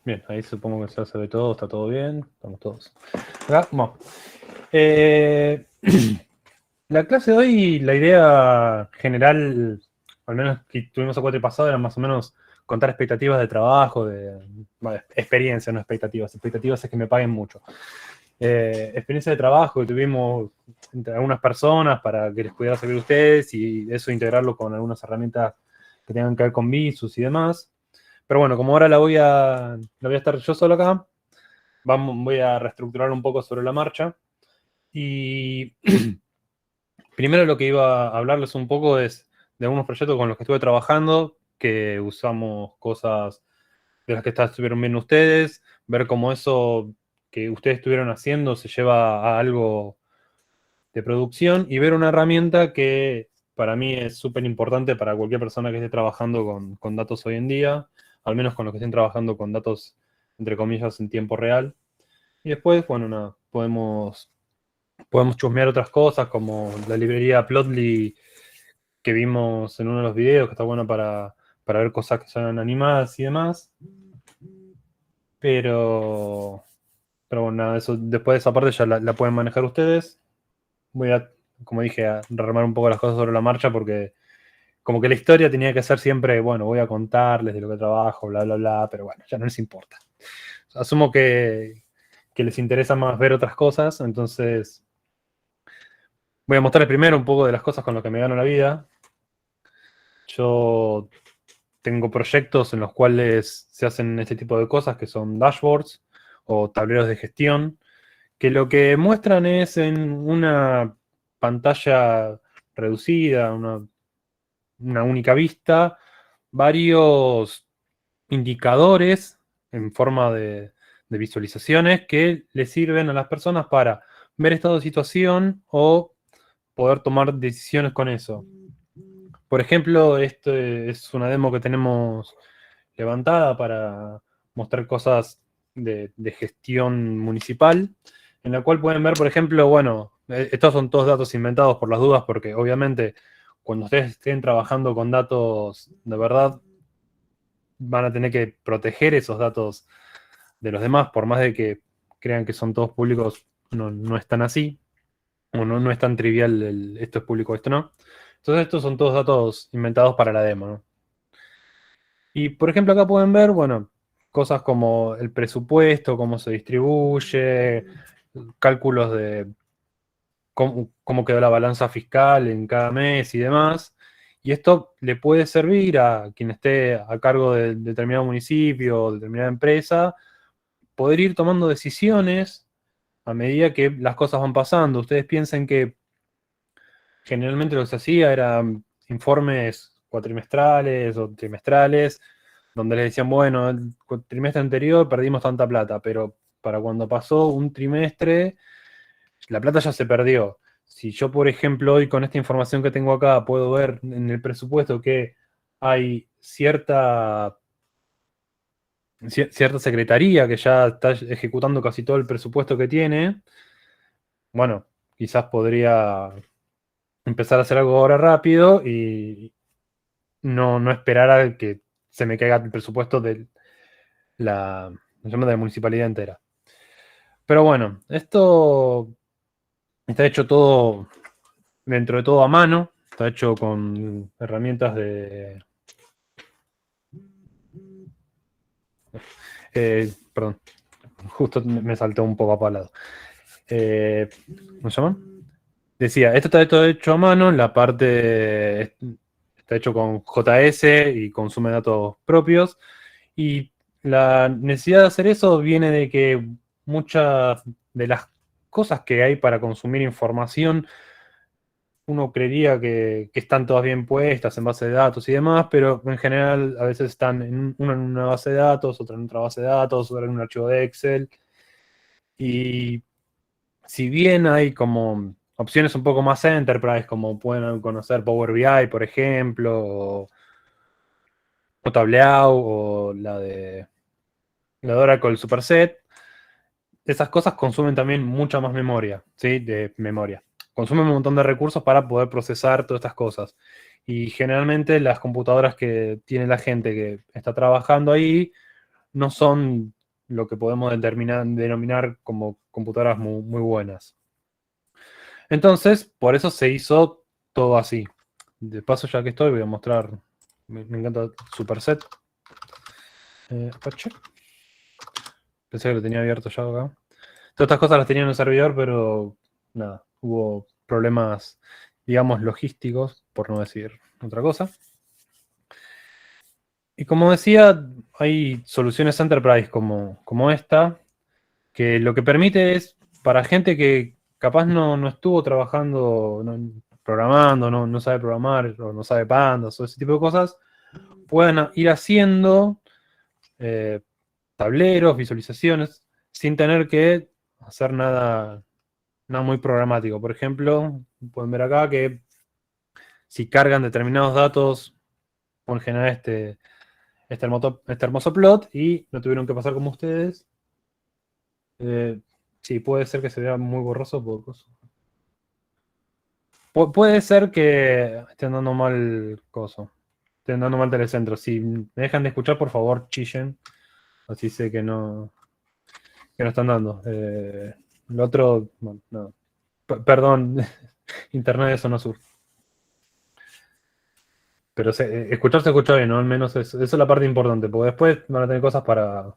Bien, ahí supongo que ya se ve todo, está todo bien, estamos todos. Acá, bueno. Eh, la clase de hoy, la idea general, al menos que tuvimos a cuatro pasado, era más o menos contar expectativas de trabajo, bueno, experiencia, no expectativas. Expectativas es que me paguen mucho. Experiencia de trabajo que tuvimos entre algunas personas para que les pudiera servir a ustedes y eso integrarlo con algunas herramientas que tengan que ver con Visus y demás. Pero bueno, como ahora la voy a estar yo solo acá, voy a reestructurar un poco sobre la marcha. Y primero lo que iba a hablarles un poco es de algunos proyectos con los que estuve trabajando, que usamos cosas de las que estuvieron viendo ustedes, ver cómo eso que ustedes estuvieron haciendo se lleva a algo de producción y ver una herramienta que para mí es súper importante para cualquier persona que esté trabajando con datos hoy en día, al menos con los que estén trabajando con datos, entre comillas, en tiempo real. Y después, bueno, nada, podemos chusmear otras cosas como la librería Plotly que vimos en uno de los videos, que está bueno para ver cosas que son animadas y demás. Pero, pero bueno, nada, eso, después de esa parte ya la pueden manejar ustedes. Voy a, como dije, a rearmar un poco las cosas sobre la marcha porque como que la historia tenía que ser siempre, bueno, voy a contarles de lo que trabajo, bla, bla, bla, pero bueno, ya no les importa. Asumo que les interesa más ver otras cosas, entonces voy a mostrarles primero un poco de las cosas con las que me gano la vida. Yo tengo proyectos en los cuales se hacen este tipo de cosas que son dashboards o tableros de gestión, que lo que muestran es en una pantalla reducida, una única vista, varios indicadores en forma de visualizaciones que le sirven a las personas para ver estado de situación o poder tomar decisiones con eso. Por ejemplo, este es una demo que tenemos levantada para mostrar cosas de gestión municipal, en la cual pueden ver, por ejemplo, bueno, estos son todos datos inventados por las dudas, porque obviamente cuando ustedes estén trabajando con datos de verdad, van a tener que proteger esos datos de los demás, por más de que crean que son todos públicos, no es tan así, o no es tan trivial esto es público, esto no. Entonces estos son todos datos inventados para la demo, ¿no? Y por ejemplo acá pueden ver, bueno, cosas como el presupuesto, cómo se distribuye, cálculos de cómo quedó la balanza fiscal en cada mes y demás. Y esto le puede servir a quien esté a cargo de determinado municipio o determinada empresa, poder ir tomando decisiones a medida que las cosas van pasando. Ustedes piensen que generalmente lo que se hacía eran informes cuatrimestrales o trimestrales, donde les decían, bueno, el trimestre anterior perdimos tanta plata, pero para cuando pasó un trimestre, la plata ya se perdió. Si yo, por ejemplo, hoy con esta información que tengo acá puedo ver en el presupuesto que hay cierta secretaría que ya está ejecutando casi todo el presupuesto que tiene, bueno, quizás podría empezar a hacer algo ahora rápido y no esperar a que se me caiga el presupuesto de de la municipalidad entera. Pero bueno, esto está hecho todo, dentro de todo a mano, está hecho con herramientas perdón, justo me saltó un poco para el lado. ¿Cómo se llama? Decía, esto está todo hecho a mano, la parte está hecho con JS y consume datos propios. Y la necesidad de hacer eso viene de que muchas de las cosas que hay para consumir información, uno creería que están todas bien puestas en base de datos y demás, pero en general a veces están una en una base de datos, otra en otra base de datos, otra en un archivo de Excel. Y si bien hay como opciones un poco más enterprise, como pueden conocer Power BI, por ejemplo, o Tableau, o la de Oracle Superset, esas cosas consumen también mucha más memoria, ¿sí? De memoria. Consumen un montón de recursos para poder procesar todas estas cosas. Y generalmente las computadoras que tiene la gente que está trabajando ahí no son lo que podemos denominar como computadoras muy buenas. Entonces, por eso se hizo todo así. De paso, ya que estoy, voy a mostrar. Me encanta Superset. Apache. Pensé que lo tenía abierto ya acá. Todas estas cosas las tenía en el servidor, pero nada, hubo problemas, digamos, logísticos, por no decir otra cosa. Y como decía, hay soluciones enterprise como esta, que lo que permite es, para gente que capaz no estuvo trabajando, programando, no sabe programar, o no sabe pandas, o ese tipo de cosas, puedan ir haciendo eh, tableros, visualizaciones, sin tener que hacer nada muy programático. Por ejemplo, pueden ver acá que si cargan determinados datos, pueden generar este hermoso plot y no tuvieron que pasar como ustedes. Sí, puede ser que se vea muy borroso por cosas. Puede ser que estén dando mal coso. Estén dando mal telecentro. Si me dejan de escuchar, por favor, chillen. Así sé que no están dando. Lo otro, bueno, no. Perdón, internet de zona sur. Pero escuchar se escucha bien, ¿no? Al menos eso es la parte importante, porque después van a tener cosas para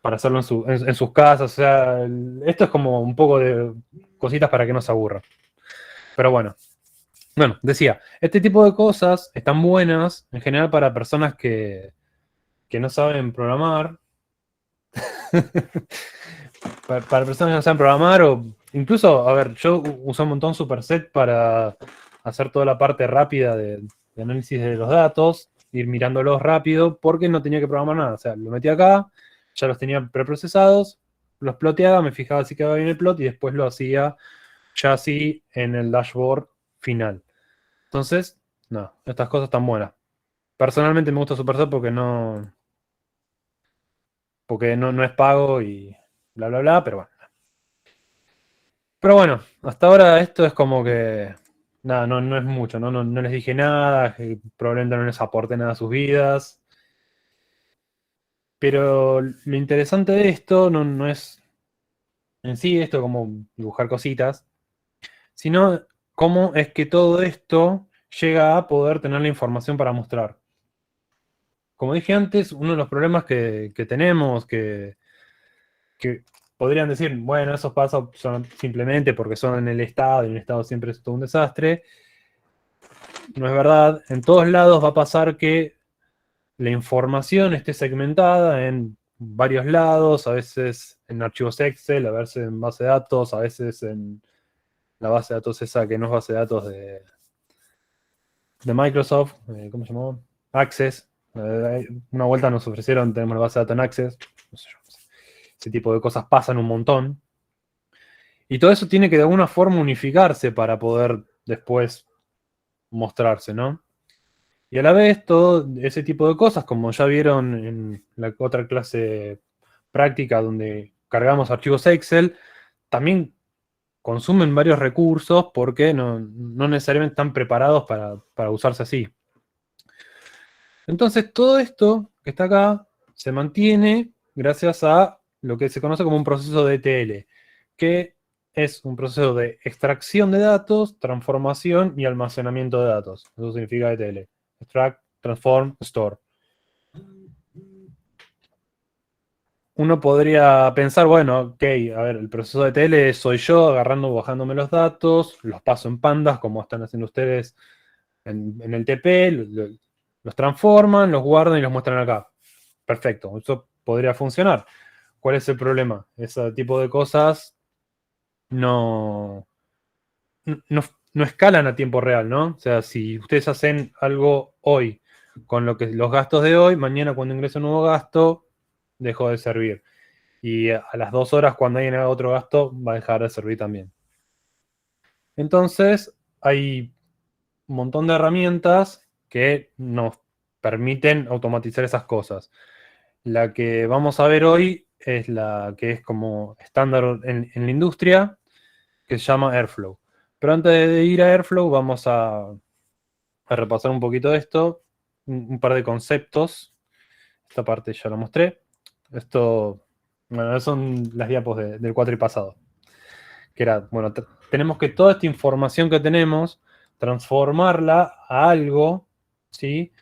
hacerlo en sus casas. O sea, esto es como un poco de cositas para que no se aburran. Pero bueno. Bueno, decía, este tipo de cosas están buenas en general para personas que no saben programar. Para personas que no saben programar o incluso, a ver, yo uso un montón Superset para hacer toda la parte rápida de análisis de los datos, ir mirándolos rápido, porque no tenía que programar nada. O sea, lo metí acá, ya los tenía preprocesados, los ploteaba, me fijaba si quedaba bien el plot y después lo hacía ya así en el dashboard final. Entonces, no, estas cosas están buenas. Personalmente me gusta Superset porque no es pago y bla bla bla, pero bueno. Pero bueno, hasta ahora esto es como que nada, no es mucho, no les dije nada, probablemente no les aporte nada a sus vidas. Pero lo interesante de esto no es en sí esto como dibujar cositas, sino cómo es que todo esto llega a poder tener la información para mostrar. Como dije antes, uno de los problemas que tenemos, que podrían decir, bueno, eso pasa simplemente porque son en el Estado, y en el Estado siempre es todo un desastre. No es verdad. En todos lados va a pasar que la información esté segmentada en varios lados, a veces en archivos Excel, a veces en base de datos, a veces en la base de datos esa que no es base de datos de Microsoft, ¿cómo se llamó? Access. Una vuelta nos ofrecieron, tenemos la base de datos en Access. No sé yo. Ese tipo de cosas pasan un montón. Y todo eso tiene que de alguna forma unificarse para poder después mostrarse, ¿no? Y a la vez todo ese tipo de cosas, como ya vieron en la otra clase práctica donde cargamos archivos Excel, también consumen varios recursos porque no necesariamente están preparados para usarse así. Entonces todo esto que está acá se mantiene gracias a lo que se conoce como un proceso de ETL, que es un proceso de extracción de datos, transformación y almacenamiento de datos. Eso significa ETL. Extract, Transform, Store. Uno podría pensar, bueno, ok, a ver, el proceso de ETL soy yo agarrando o bajándome los datos, los paso en pandas como están haciendo ustedes en el TP, los transforman, los guardan y los muestran acá. Perfecto, eso podría funcionar. ¿Cuál es el problema? Ese tipo de cosas no, no, no escalan a tiempo real, ¿no? O sea, si ustedes hacen algo hoy con lo que los gastos de hoy, mañana cuando ingrese un nuevo gasto, dejó de servir. Y a las 2 horas, cuando hay otro gasto, va a dejar de servir también. Entonces, hay un montón de herramientas que nos permiten automatizar esas cosas. La que vamos a ver hoy es la que es como estándar en la industria, que se llama Airflow. Pero antes de ir a Airflow, vamos a repasar un poquito de esto, un par de conceptos. Esta parte ya lo mostré. Esto, bueno, son las diapos del cuatripasado. Que era, bueno, tenemos que toda esta información que tenemos, transformarla a algo, ¿sí?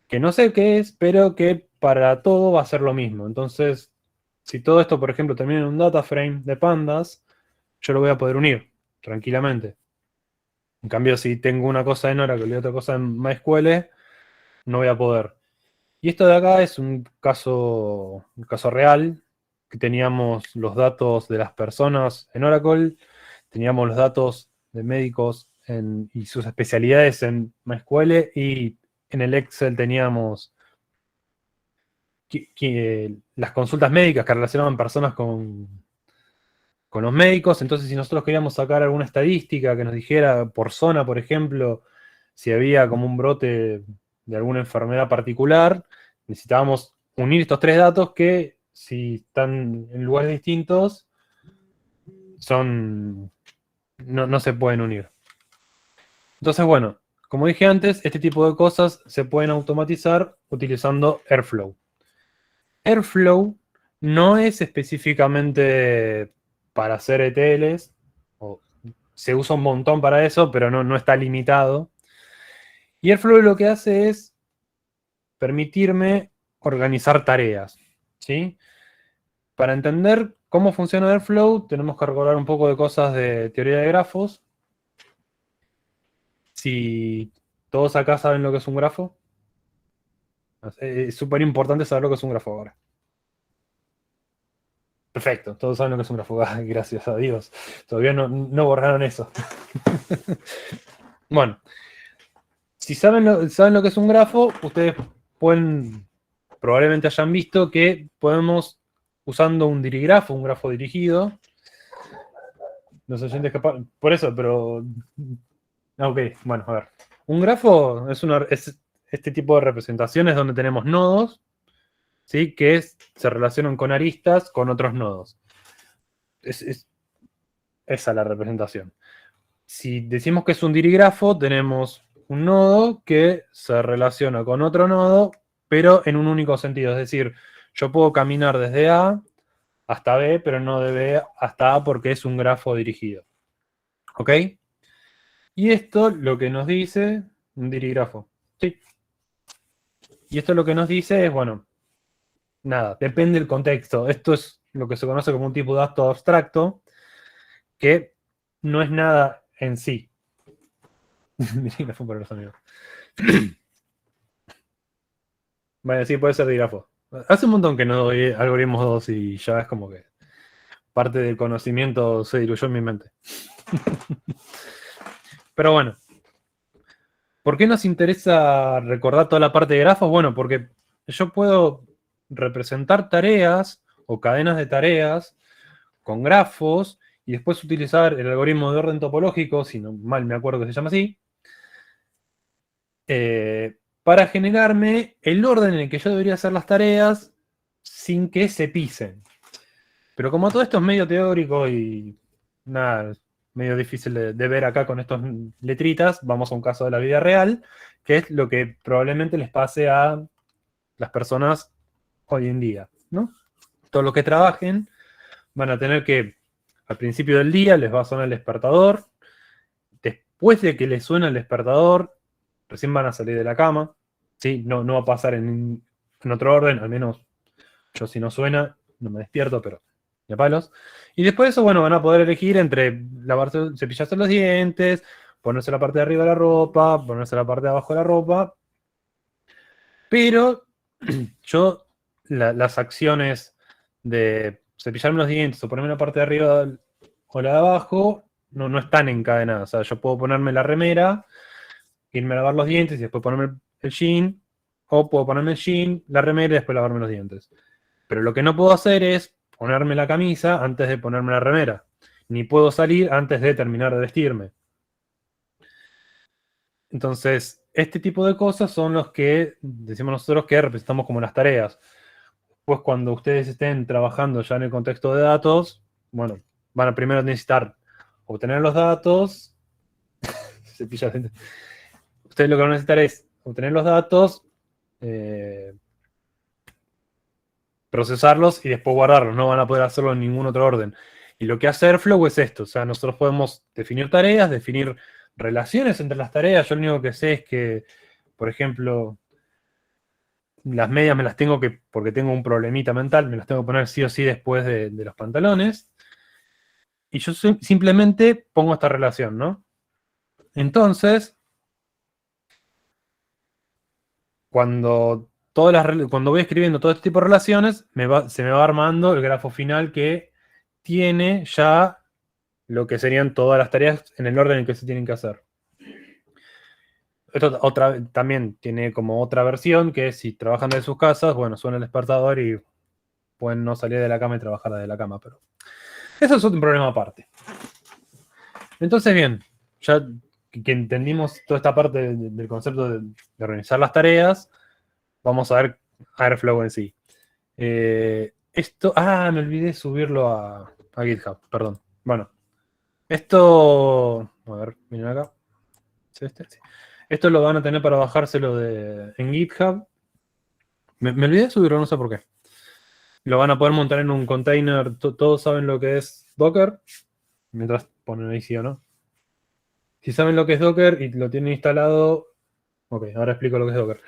Que no sé qué es, pero que para todo va a ser lo mismo. Entonces, si todo esto, por ejemplo, termina en un data frame de pandas, yo lo voy a poder unir tranquilamente. En cambio, si tengo una cosa en Oracle y otra cosa en MySQL, no voy a poder. Y esto de acá es un caso real, que teníamos los datos de las personas en Oracle, teníamos los datos de médicos y sus especialidades en MySQL, y en el Excel teníamos las consultas médicas que relacionaban personas con los médicos. Entonces, si nosotros queríamos sacar alguna estadística que nos dijera por zona, por ejemplo, si había como un brote de alguna enfermedad particular, necesitábamos unir estos tres datos que, si están en lugares distintos, no se pueden unir. Entonces, bueno, como dije antes, este tipo de cosas se pueden automatizar utilizando Airflow. Airflow no es específicamente para hacer ETLs, se usa un montón para eso, pero no está limitado. Y Airflow lo que hace es permitirme organizar tareas, ¿sí? Para entender cómo funciona Airflow, tenemos que recordar un poco de cosas de teoría de grafos. Si todos acá saben lo que es un grafo, es súper importante saber lo que es un grafo ahora. Perfecto, todos saben lo que es un grafo. Gracias a Dios. Todavía no borraron eso. Bueno, si saben lo que es un grafo, ustedes probablemente hayan visto que podemos, usando un dirigrafo, un grafo dirigido, los oyentes capaz, por eso, pero... Ok, bueno, a ver. Un grafo es este tipo de representaciones donde tenemos nodos, ¿sí? Que se relacionan con aristas con otros nodos. Es esa la representación. Si decimos que es un dirigrafo, tenemos un nodo que se relaciona con otro nodo, pero en un único sentido. Es decir, yo puedo caminar desde A hasta B, pero no de B hasta A, porque es un grafo dirigido. ¿Ok? Y esto lo que nos dice, un dirigrafo. Sí. Y esto lo que nos dice es, bueno, nada, depende del contexto. Esto es lo que se conoce como un tipo de dato abstracto, que no es nada en sí. Dirigrafo para los amigos. Vale, sí, puede ser dígrafo. Hace un montón que no doy algoritmos 2 y ya es como que parte del conocimiento se diluyó en mi mente. Pero bueno, ¿por qué nos interesa recordar toda la parte de grafos? Bueno, porque yo puedo representar tareas o cadenas de tareas con grafos y después utilizar el algoritmo de orden topológico, si no mal me acuerdo que se llama así, para generarme el orden en el que yo debería hacer las tareas sin que se pisen. Pero como todo esto es medio teórico y nada, medio difícil de ver acá con estas letritas, vamos a un caso de la vida real, que es lo que probablemente les pase a las personas hoy en día, ¿no? Todos los que trabajen van a tener que, al principio del día les va a sonar el despertador, después de que les suena el despertador, recién van a salir de la cama, ¿sí? No va a pasar en otro orden, al menos yo, si no suena, no me despierto, pero de palos. Y después de eso, bueno, van a poder elegir entre cepillarse los dientes, ponerse la parte de arriba de la ropa, ponerse la parte de abajo de la ropa. Pero yo, las acciones de cepillarme los dientes o ponerme la parte de arriba o la de abajo, no están encadenadas. O sea, yo puedo ponerme la remera, irme a lavar los dientes y después ponerme el jean, o puedo ponerme el jean, la remera y después lavarme los dientes. Pero lo que no puedo hacer es ponerme la camisa antes de ponerme la remera. Ni puedo salir antes de terminar de vestirme. Entonces, este tipo de cosas son los que decimos nosotros que representamos como las tareas. Pues cuando ustedes estén trabajando ya en el contexto de datos, bueno, van a primero necesitar obtener los datos. Ustedes lo que van a necesitar es obtener los datos, procesarlos y después guardarlos. No van a poder hacerlo en ningún otro orden. Y lo que hace Airflow es esto. O sea, nosotros podemos definir tareas, definir relaciones entre las tareas. Yo lo único que sé es que, por ejemplo, las medias me las tengo que, porque tengo un problemita mental, me las tengo que poner sí o sí después de los pantalones. Y yo simplemente pongo esta relación, ¿no? Entonces, cuando voy escribiendo todo este tipo de relaciones, se me va armando el grafo final que tiene ya lo que serían todas las tareas en el orden en que se tienen que hacer. Esto también tiene como otra versión, que es si trabajan desde sus casas, bueno, suena el despertador y pueden no salir de la cama y trabajar desde la cama, pero eso es otro problema aparte. Entonces, bien, ya que entendimos toda esta parte del concepto de organizar las tareas, vamos a ver Airflow en sí. Me olvidé subirlo a GitHub, perdón. Bueno, esto, a ver, miren acá. ¿Es este? Sí. Esto lo van a tener para bajárselo en GitHub. Me olvidé de subirlo, no sé por qué. Lo van a poder montar en un container. Todos saben lo que es Docker. Mientras ponen ahí sí o no. Si saben lo que es Docker y lo tienen instalado. Ok, ahora explico lo que es Docker.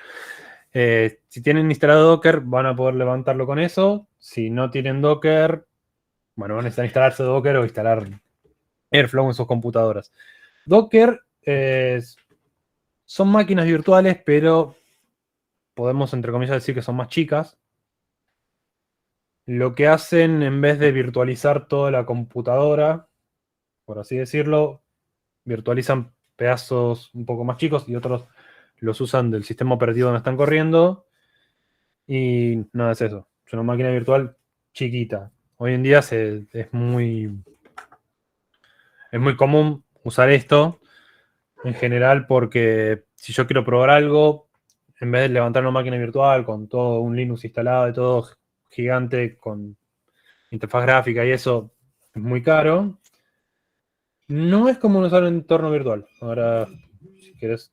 Si tienen instalado Docker, van a poder levantarlo con eso. Si no tienen Docker, bueno, van a necesitar instalarse Docker o instalar Airflow en sus computadoras. Docker son máquinas virtuales, pero podemos, entre comillas, decir que son más chicas. Lo que hacen, en vez de virtualizar toda la computadora, por así decirlo, virtualizan pedazos un poco más chicos y otros los usan del sistema operativo donde están corriendo. Y nada, es eso. Es una máquina virtual chiquita. Hoy en día es muy común usar esto en general porque si yo quiero probar algo, en vez de levantar una máquina virtual con todo un Linux instalado y todo gigante con interfaz gráfica y eso, es muy caro. No es como usar un entorno virtual. Ahora, si quieres,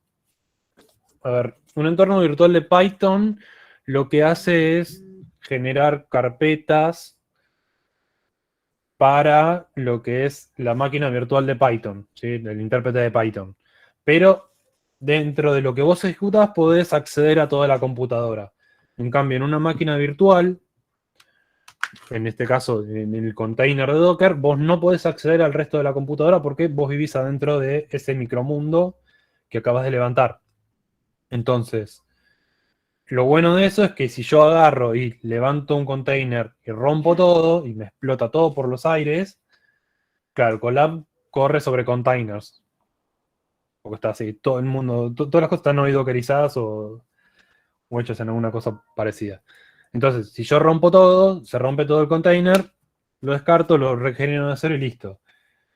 a ver, un entorno virtual de Python lo que hace es generar carpetas para lo que es la máquina virtual de Python, ¿sí? El intérprete de Python. Pero dentro de lo que vos ejecutas podés acceder a toda la computadora. En cambio, en una máquina virtual, en este caso en el container de Docker, vos no podés acceder al resto de la computadora porque vos vivís adentro de ese micromundo que acabas de levantar. Entonces, lo bueno de eso es que si yo agarro y levanto un container y rompo todo y me explota todo por los aires, claro, Colab corre sobre containers. Porque está así, todo el mundo, todas las cosas están hoy dockerizadas o hechas en alguna cosa parecida. Entonces, si yo rompo todo, se rompe todo el container, lo descarto, lo regenero de cero y listo.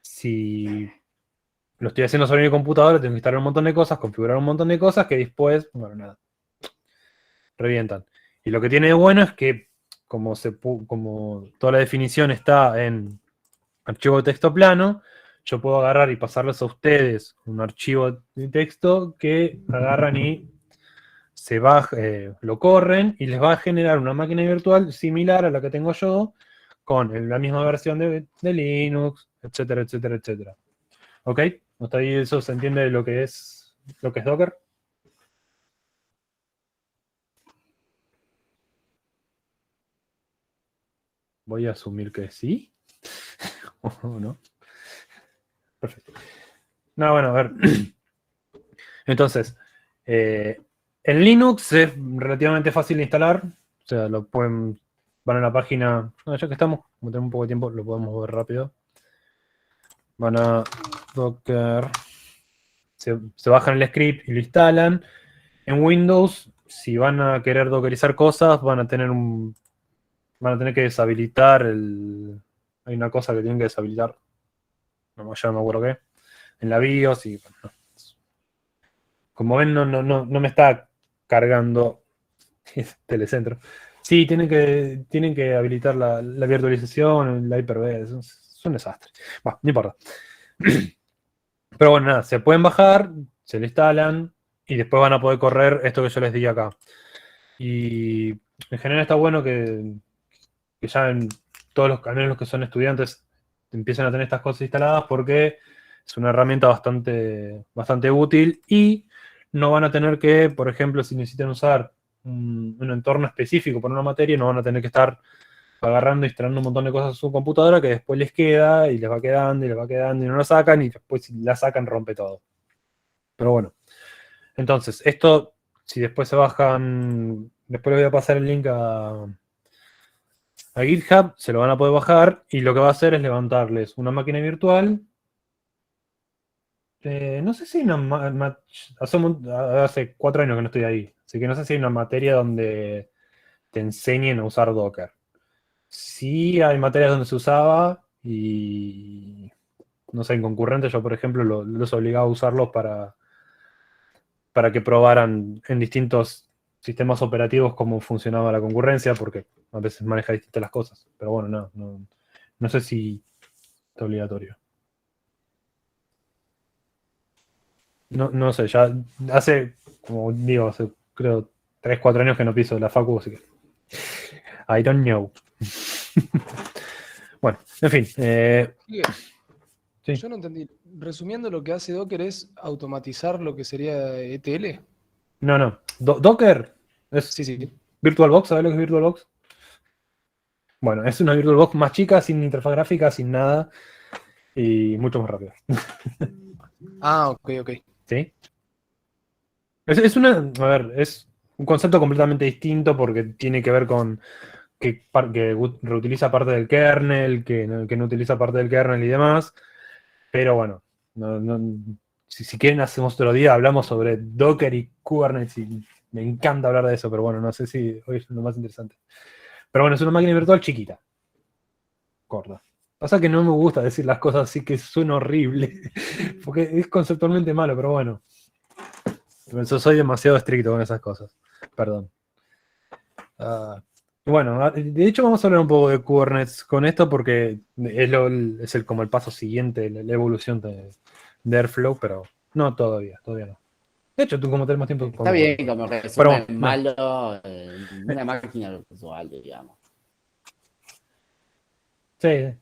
Si lo estoy haciendo sobre mi computadora, tengo que instalar un montón de cosas, configurar un montón de cosas que después, bueno, nada, revientan. Y lo que tiene de bueno es que, como toda la definición está en archivo de texto plano, yo puedo agarrar y pasarles a ustedes un archivo de texto que agarran y lo corren y les va a generar una máquina virtual similar a la que tengo yo, con la misma versión de Linux, etcétera, etcétera, etcétera. ¿Ok? ¿Hasta ahí eso se entiende lo que es Docker? Voy a asumir que sí. ¿O no? Perfecto. No, bueno, a ver. Entonces, en Linux es relativamente fácil de instalar. O sea, van a la página. Ya que estamos, como tenemos un poco de tiempo, lo podemos ver rápido. Van a Docker. Se bajan el script y lo instalan. En Windows, si van a querer dockerizar cosas, van a tener que deshabilitar Hay una cosa que tienen que deshabilitar. Ya no me acuerdo qué. En la BIOS y bueno, como ven, no me está cargando Telecentro. Sí, tienen que habilitar la virtualización, la Hyper-V. Es un desastre. Bueno, no importa. Pero bueno, nada, se pueden bajar, se lo instalan y después van a poder correr esto que yo les di acá. Y en general está bueno que que ya en todos los canales que son estudiantes empiezan a tener estas cosas instaladas porque es una herramienta bastante útil y no van a tener que, por ejemplo, si necesitan usar un entorno específico para una materia, no van a tener que estar agarrando y instalando un montón de cosas a su computadora que después les queda y les va quedando y les va quedando y no la sacan y después si la sacan rompe todo. Pero bueno, entonces esto, si después se bajan, después les voy a pasar el link a GitHub, se lo van a poder bajar y lo que va a hacer es levantarles una máquina virtual. No sé si hay hace 4 años que no estoy ahí, así que no sé si hay una materia donde te enseñen a usar Docker. Sí hay materias donde se usaba y no sé, en concurrentes yo por ejemplo los obligaba a usarlos para que probaran en distintos sistemas operativos cómo funcionaba la concurrencia, porque a veces maneja distintas las cosas. Pero bueno, no sé si es obligatorio. No sé, ya hace, como digo, hace creo 3, 4 años que no piso la facu, así que I don't know. Bueno, en fin. Sigue. Sí. Yo no entendí. Resumiendo, lo que hace Docker es automatizar lo que sería ETL. No. Docker es Sí, sí. VirtualBox, ¿sabes lo que es VirtualBox? Bueno, es una VirtualBox más chica, sin interfaz gráfica, sin nada, y mucho más rápida. Ah, ok, ok. ¿Sí? A ver, es un concepto completamente distinto porque tiene que ver con que reutiliza parte del kernel, que no utiliza parte del kernel y demás. Pero bueno, si quieren hacemos otro día, hablamos sobre Docker y Kubernetes y me encanta hablar de eso, pero bueno, no sé si hoy es lo más interesante. Pero bueno, es una máquina virtual chiquita, corta. Pasa que no me gusta decir las cosas así que suena horrible, porque es conceptualmente malo, pero bueno. Yo soy demasiado estricto con esas cosas. Perdón. Bueno, de hecho vamos a hablar un poco de Kubernetes con esto porque es como el paso siguiente, la evolución de Airflow, pero no todavía no. De hecho, tú como tenés más tiempo Está podemos bien, hablar. como Pero resumen bueno, malo, una máquina virtual, digamos. sí,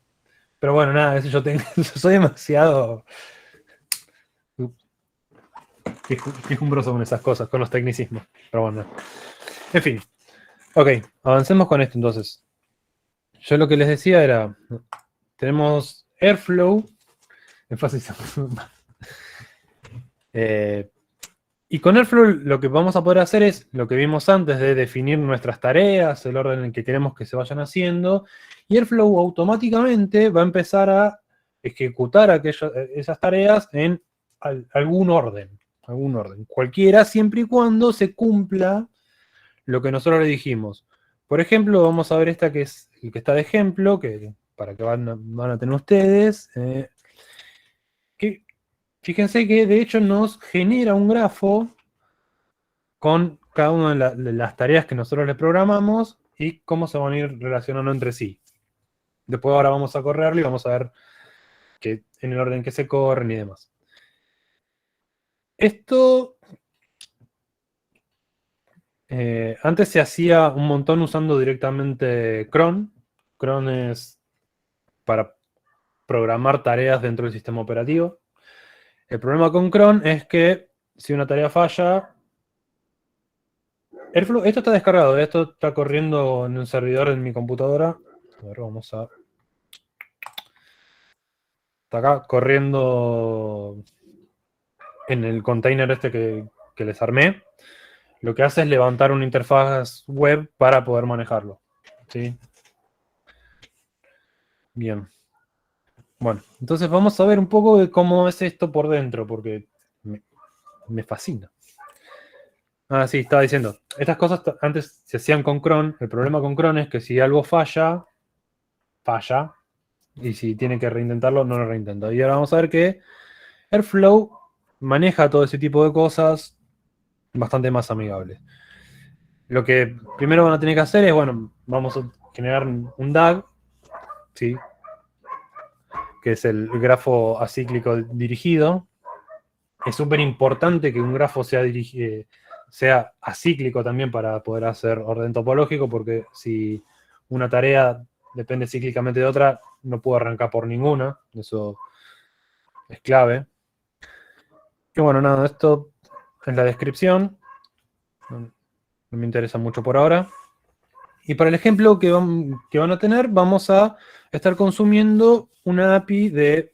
pero bueno, nada, eso yo soy demasiado quejumbroso con esas cosas, con los tecnicismos. Pero bueno, en fin. Ok, avancemos con esto entonces. Yo lo que les decía era, tenemos Airflow en fase. Y con Airflow lo que vamos a poder hacer es lo que vimos antes de definir nuestras tareas, el orden en que queremos que se vayan haciendo, y Airflow automáticamente va a empezar a ejecutar esas tareas en algún orden, cualquiera, siempre y cuando se cumpla lo que nosotros le dijimos. Por ejemplo, vamos a ver esta que es el que está de ejemplo, que para que van a tener ustedes, que fíjense que de hecho nos genera un grafo con cada una de las tareas que nosotros le programamos y cómo se van a ir relacionando entre sí. Después ahora vamos a correrlo y vamos a ver que en el orden que se corren y demás. Esto antes se hacía un montón usando directamente cron. Cron es para programar tareas dentro del sistema operativo. El problema con cron es que si una tarea falla, esto está descargado, esto está corriendo en un servidor en mi computadora. A ver, vamos a... Está acá corriendo en el container este que les armé. Lo que hace es levantar una interfaz web para poder manejarlo. ¿Sí? Bien. Bueno, entonces vamos a ver un poco de cómo es esto por dentro, porque me fascina. Ah, sí, estaba diciendo. Estas cosas antes se hacían con cron. El problema con cron es que si algo falla. Y si tiene que reintentarlo, no lo reintenta. Y ahora vamos a ver que Airflow maneja todo ese tipo de cosas bastante más amigables. Lo que primero van a tener que hacer es, bueno, vamos a generar un DAG, ¿sí? Que es el grafo acíclico dirigido. Es súper importante que un grafo sea acíclico también para poder hacer orden topológico, porque si una tarea depende cíclicamente de otra, no puedo arrancar por ninguna. Eso es clave. Y bueno, nada, esto es la descripción. No me interesa mucho por ahora. Y para el ejemplo que van a tener, vamos a estar consumiendo una API de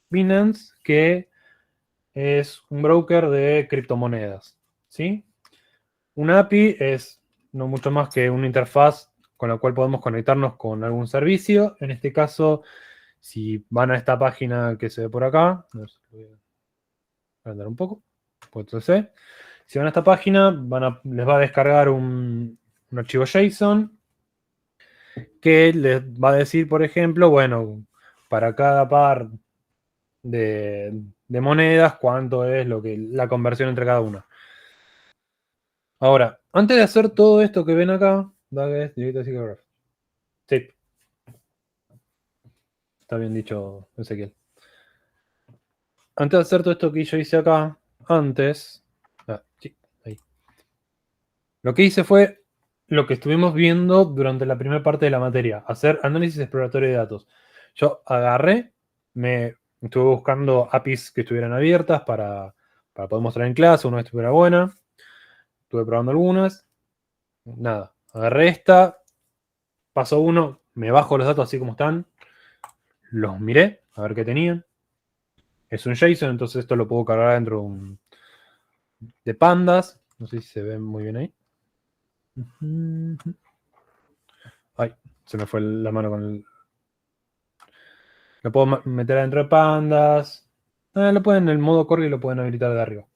Binance que es un broker de criptomonedas, ¿sí? Una API es no mucho más que una interfaz con la cual podemos conectarnos con algún servicio. En este caso, si van a esta página que se ve por acá, a ver si lo voy a agrandar un poco, .c. Si van a esta página, les va a descargar un archivo JSON que les va a decir, por ejemplo, bueno, para cada par de monedas, cuánto es la conversión entre cada una. Ahora, antes de hacer todo esto que ven acá, sí, está bien dicho, Ezequiel. Antes de hacer todo esto que yo hice acá, sí, ahí. Lo que hice fue lo que estuvimos viendo durante la primera parte de la materia, hacer análisis exploratorio de datos. Yo agarré, me estuve buscando APIs que estuvieran abiertas para poder mostrar en clase, una que estuviera buena. Estuve probando algunas. Nada, agarré esta, paso uno, me bajo los datos así como están, los miré, a ver qué tenían. Es un JSON, entonces esto lo puedo cargar dentro de pandas. No sé si se ve muy bien ahí. Ay, se me fue la mano con el... Lo puedo meter adentro de pandas. Lo pueden en el modo core y lo pueden habilitar de arriba.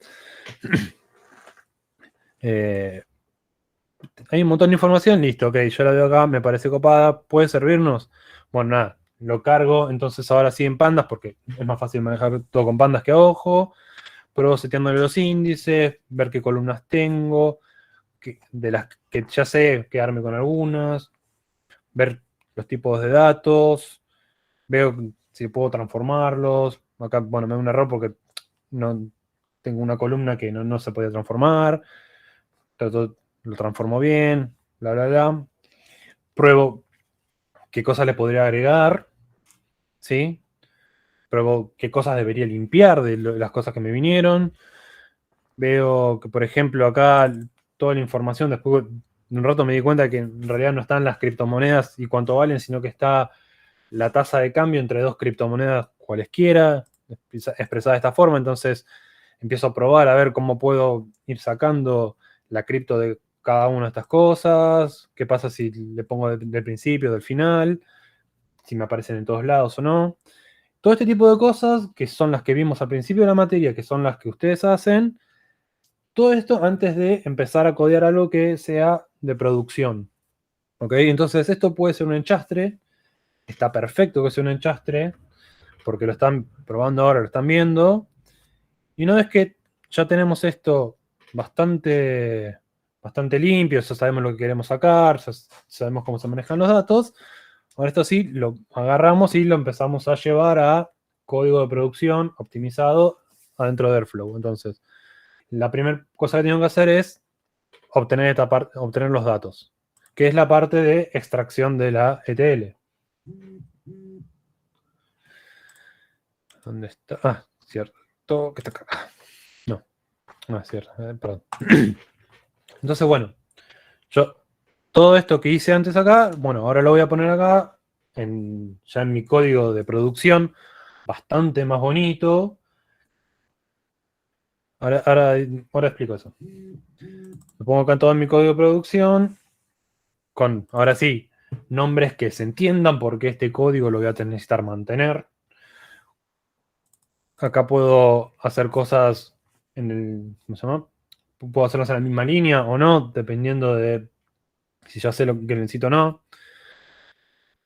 Hay un montón de información, listo, ok, yo la veo acá, me parece copada, ¿puede servirnos? Bueno, nada, lo cargo entonces ahora sí en pandas porque es más fácil manejar todo con pandas que a ojo. Pruebo seteándole los índices, ver qué columnas tengo, de las que ya sé, quedarme con algunas, ver los tipos de datos, veo si puedo transformarlos. Acá, bueno, me da un error porque no tengo una columna que no se podía transformar. Lo transformo bien, bla, bla, bla. Pruebo qué cosas le podría agregar, ¿sí? Pruebo qué cosas debería limpiar de las cosas que me vinieron. Veo que, por ejemplo, acá toda la información, después de un rato me di cuenta que en realidad no están las criptomonedas y cuánto valen, sino que está la tasa de cambio entre dos criptomonedas cualesquiera, expresada de esta forma. Entonces empiezo a probar a ver cómo puedo ir sacando la cripto de cada una de estas cosas, qué pasa si le pongo del principio, del final, si me aparecen en todos lados o no. Todo este tipo de cosas, que son las que vimos al principio de la materia, que son las que ustedes hacen, todo esto antes de empezar a codear algo que sea de producción. ¿Ok? Entonces esto puede ser un enchastre, está perfecto que sea un enchastre, porque lo están probando ahora, lo están viendo. Y una vez que ya tenemos esto bastante limpio, ya sabemos lo que queremos sacar, ya sabemos cómo se manejan los datos, ahora esto sí, lo agarramos y lo empezamos a llevar a código de producción optimizado adentro de Airflow. Entonces, la primera cosa que tengo que hacer es obtener esta parte, obtener los datos, que es la parte de extracción de la ETL. ¿Dónde está? Ah, cierto, que está acá. No es cierto, perdón. Entonces, bueno, yo todo esto que hice antes acá, bueno, ahora lo voy a poner acá, ya en mi código de producción, bastante más bonito. Ahora explico eso. Lo pongo acá todo en mi código de producción, con, ahora sí, nombres que se entiendan, porque este código lo voy a necesitar mantener. Acá puedo hacer cosas ¿cómo se llama? Puedo hacerlas en la misma línea o no, dependiendo de si ya sé lo que necesito o no.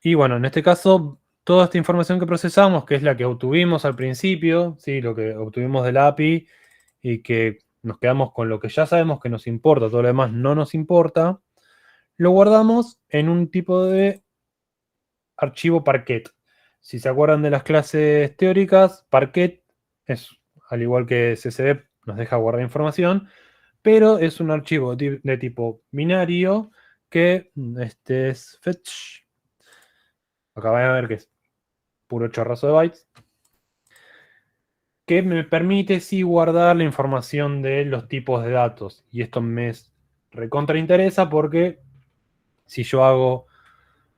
Y bueno, en este caso, toda esta información que procesamos, que es la que obtuvimos al principio, ¿sí? Lo que obtuvimos de la API y que nos quedamos con lo que ya sabemos que nos importa, todo lo demás no nos importa, lo guardamos en un tipo de archivo Parquet. Si se acuerdan de las clases teóricas, Parquet es, al igual que CSV, nos deja guardar información, pero es un archivo de tipo binario que este es fetch. Acá van a ver que es puro chorrazo de bytes. Que me permite sí guardar la información de los tipos de datos. Y esto me recontra interesa porque si yo hago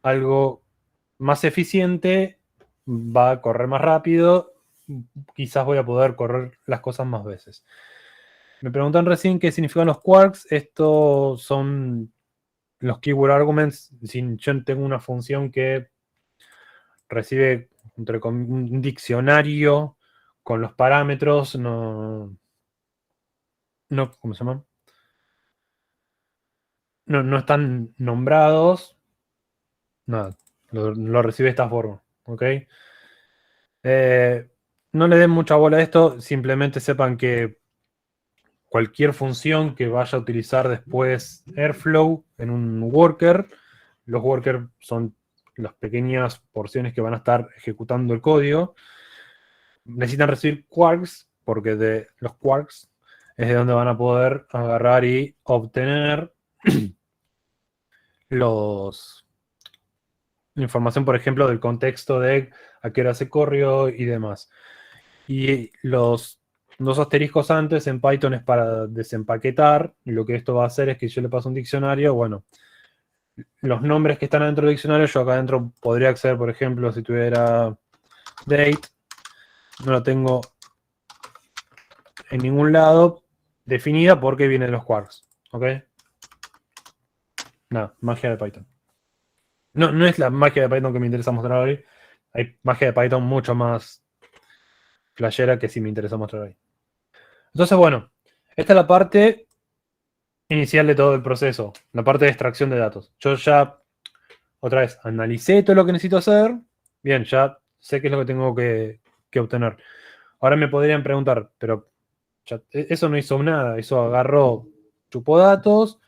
algo más eficiente, va a correr más rápido. Quizás voy a poder correr las cosas más veces. Me preguntan recién qué significan los quarks. Estos son los keyword arguments. Si yo tengo una función que recibe un diccionario con los parámetros, no, ¿cómo se llama? No están nombrados. Nada, lo recibe de esta forma. ¿Ok? No le den mucha bola a esto, simplemente sepan que cualquier función que vaya a utilizar después Airflow en un worker, los workers son las pequeñas porciones que van a estar ejecutando el código, necesitan recibir quarks, porque de los quarks es de donde van a poder agarrar y obtener la información, por ejemplo, del contexto de a qué hora se corrió y demás. Y los dos asteriscos antes en Python es para desempaquetar. Y lo que esto va a hacer es que yo le paso un diccionario. Bueno, los nombres que están dentro del diccionario, yo acá adentro podría acceder, por ejemplo, si tuviera date. No lo tengo en ningún lado definida porque vienen los quarks. ¿Ok? Nada, magia de Python. No es la magia de Python que me interesa mostrar hoy. Hay magia de Python mucho más flashera que sí me interesa mostrar hoy. Entonces, bueno, esta es la parte inicial de todo el proceso, la parte de extracción de datos. Yo ya, otra vez, analicé todo lo que necesito hacer. Bien, ya sé qué es lo que tengo que obtener. Ahora me podrían preguntar, pero eso no hizo nada. Eso agarró, chupó datos,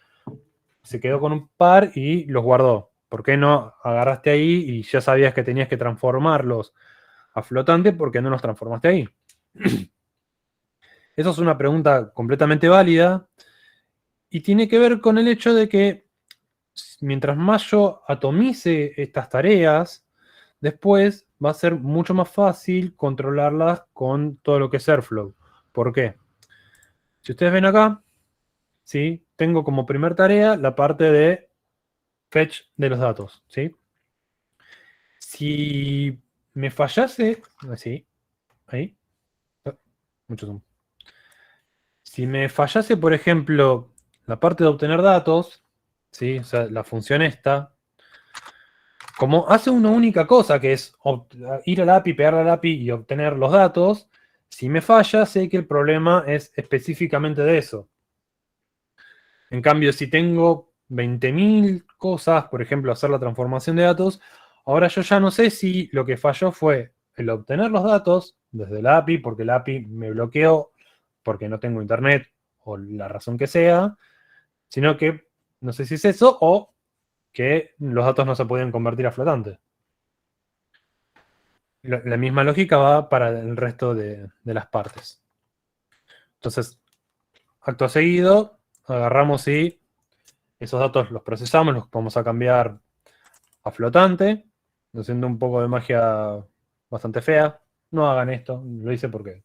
se quedó con un par y los guardó. ¿Por qué no agarraste ahí y ya sabías que tenías que transformarlos a flotante? ¿Por qué no los transformaste ahí? Esa es una pregunta completamente válida y tiene que ver con el hecho de que mientras más yo atomice estas tareas, después va a ser mucho más fácil controlarlas con todo lo que es Airflow. ¿Por qué? Si ustedes ven acá, ¿sí? Tengo como primer tarea la parte de fetch de los datos, ¿sí? Si me fallase, así, ahí, mucho zoom. Si me fallase, por ejemplo, la parte de obtener datos, ¿sí? O sea, la función esta, como hace una única cosa, que es ir al API, pegar al API y obtener los datos, si me falla, sé que el problema es específicamente de eso. En cambio, si tengo 20.000 cosas, por ejemplo, hacer la transformación de datos, ahora yo ya no sé si lo que falló fue el obtener los datos desde el API, porque el API me bloqueó, porque no tengo internet, o la razón que sea, sino que no sé si es eso, o que los datos no se pueden convertir a flotantes. La misma lógica va para el resto de las partes. Entonces, acto seguido, agarramos y esos datos los procesamos, los vamos a cambiar a flotante, haciendo un poco de magia bastante fea. No hagan esto, lo hice porque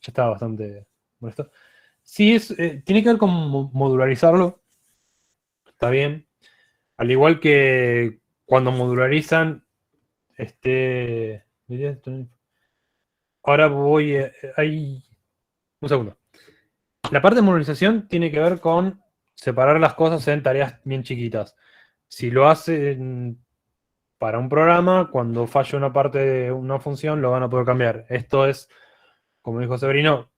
ya estaba bastante molesto. Sí, tiene que ver con modularizarlo, está bien. Al igual que cuando modularizan, ahora voy, hay un segundo. La parte de modularización tiene que ver con separar las cosas en tareas bien chiquitas. Si lo hacen para un programa, cuando falla una parte de una función, lo van a poder cambiar. Esto es, como dijo Severino,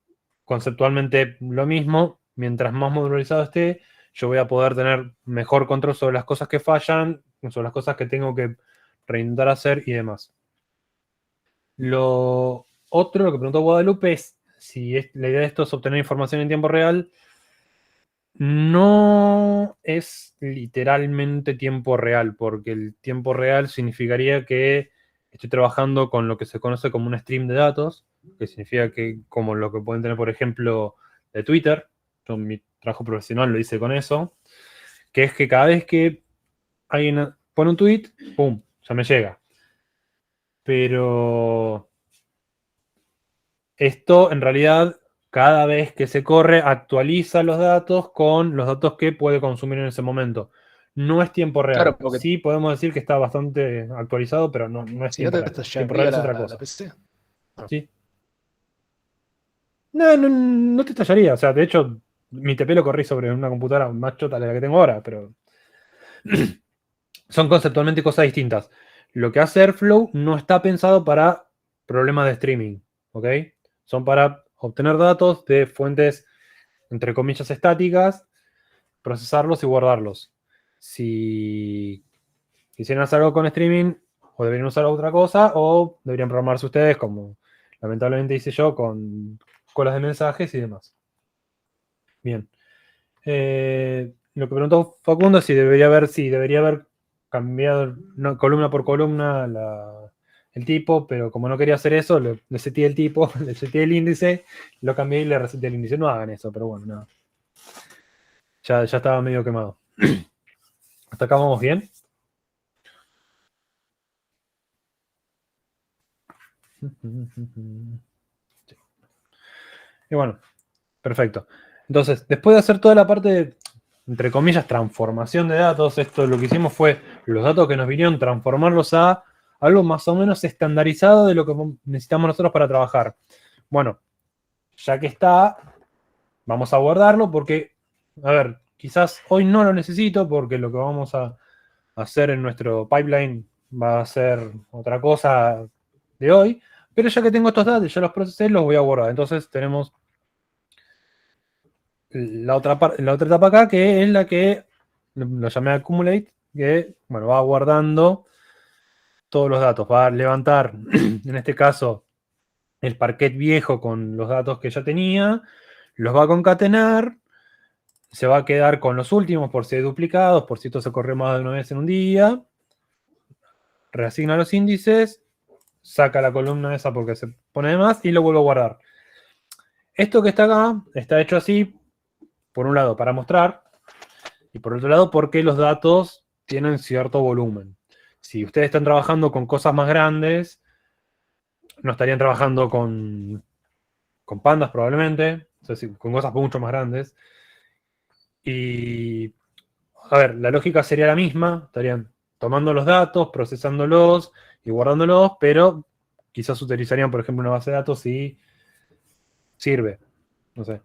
conceptualmente lo mismo. Mientras más modularizado esté, yo voy a poder tener mejor control sobre las cosas que fallan, sobre las cosas que tengo que reintentar hacer y demás. Lo otro, lo que preguntó Guadalupe, es si la idea de esto es obtener información en tiempo real. No es literalmente tiempo real, porque el tiempo real significaría que estoy trabajando con lo que se conoce como un stream de datos, que significa que, como lo que pueden tener, por ejemplo, de Twitter, yo mi trabajo profesional lo hice con eso, que es que cada vez que alguien pone un tweet, ¡pum! Ya me llega. Pero esto en realidad, cada vez que se corre, actualiza los datos con los datos que puede consumir en ese momento. No es tiempo real. Claro, porque Sí podemos decir que está bastante actualizado, pero no es si no tiempo te real. Tiempo real es otra la cosa. PC. Sí. No te estallaría. O sea, de hecho, mi TP lo corrí sobre una computadora más chota de la que tengo ahora, pero son conceptualmente cosas distintas. Lo que hace Airflow no está pensado para problemas de streaming, ¿ok? Son para obtener datos de fuentes, entre comillas, estáticas, procesarlos y guardarlos. Si quisieran hacer algo con streaming, o deberían usar otra cosa, o deberían programarse ustedes, como lamentablemente hice yo, con colas de mensajes y demás. Bien. Lo que preguntó Facundo es si debería haber cambiado columna por columna el tipo, pero como no quería hacer eso, le seteé el tipo, le seteé el índice, lo cambié y le reseteé el índice. No hagan eso, pero bueno, nada. Ya estaba medio quemado. ¿Hasta acá vamos bien? Sí. Y bueno, perfecto. Entonces, después de hacer toda la parte de, entre comillas, transformación de datos, esto lo que hicimos fue los datos que nos vinieron, transformarlos a algo más o menos estandarizado de lo que necesitamos nosotros para trabajar. Bueno, ya que está, vamos a guardarlo porque, a ver, quizás hoy no lo necesito porque lo que vamos a hacer en nuestro pipeline va a ser otra cosa de hoy, pero ya que tengo estos datos, ya los procesé, los voy a guardar. Entonces tenemos la otra etapa acá, que es la que lo llamé accumulate, que bueno, va guardando todos los datos, va a levantar, en este caso, el parquet viejo con los datos que ya tenía, los va a concatenar, se va a quedar con los últimos por si hay duplicados, por si esto se corre más de una vez en un día, reasigna los índices, saca la columna esa porque se pone de más y lo vuelve a guardar. Esto que está acá está hecho así, por un lado, para mostrar, y por otro lado, porque los datos tienen cierto volumen. Si ustedes están trabajando con cosas más grandes, no estarían trabajando con pandas probablemente, o sea, con cosas mucho más grandes. Y, a ver, la lógica sería la misma, estarían tomando los datos, procesándolos y guardándolos, pero quizás utilizarían, por ejemplo, una base de datos si sirve, no sé.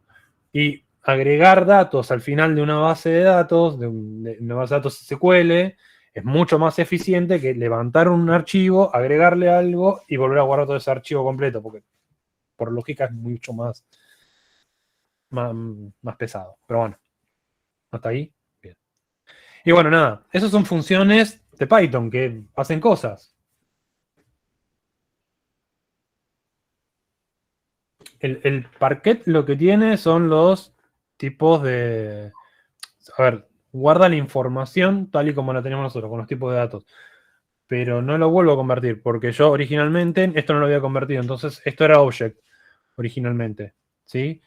Y agregar datos al final de una base de datos, de una base de datos SQL, es mucho más eficiente que levantar un archivo, agregarle algo y volver a guardar todo ese archivo completo, porque por lógica es mucho más pesado. Pero bueno, hasta ahí, bien. Y bueno, nada, esas son funciones de Python que hacen cosas. El Parquet lo que tiene son los tipos de... A ver, guarda la información tal y como la tenemos nosotros, con los tipos de datos. Pero no lo vuelvo a convertir, porque yo originalmente esto no lo había convertido. Entonces, esto era object originalmente. ¿Sí?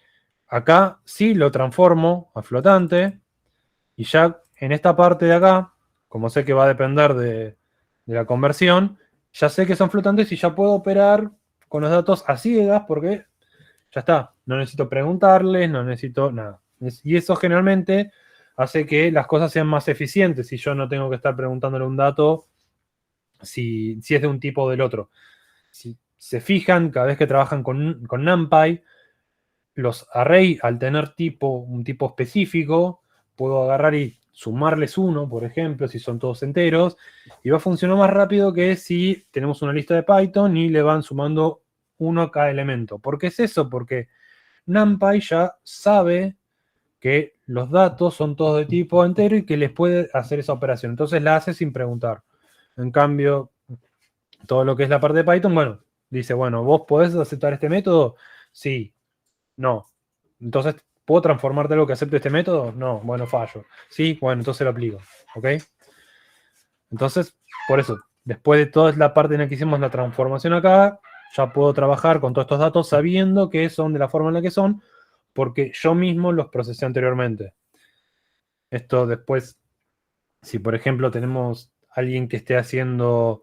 Acá sí lo transformo a flotante. Y ya en esta parte de acá, como sé que va a depender de la conversión, ya sé que son flotantes y ya puedo operar con los datos a ciegas porque ya está. No necesito preguntarles, no necesito nada. Y eso generalmente hace que las cosas sean más eficientes si yo no tengo que estar preguntándole un dato si es de un tipo o del otro. Si se fijan, cada vez que trabajan con NumPy, los array, al tener un tipo específico, puedo agarrar y sumarles uno, por ejemplo, si son todos enteros, y va a funcionar más rápido que si tenemos una lista de Python y le van sumando uno a cada elemento. ¿Por qué es eso? Porque NumPy ya sabe que los datos son todos de tipo entero y que les puede hacer esa operación. Entonces la hace sin preguntar. En cambio, todo lo que es la parte de Python, bueno, dice, bueno, ¿vos podés aceptar este método? Sí, no. Entonces, ¿puedo transformarte algo que acepte este método? No, bueno, fallo. Sí, bueno, entonces lo aplico. ¿Ok? Entonces, por eso, después de toda la parte en la que hicimos la transformación acá, ya puedo trabajar con todos estos datos sabiendo que son de la forma en la que son, porque yo mismo los procesé anteriormente. Esto después Si, por ejemplo, tenemos alguien que esté haciendo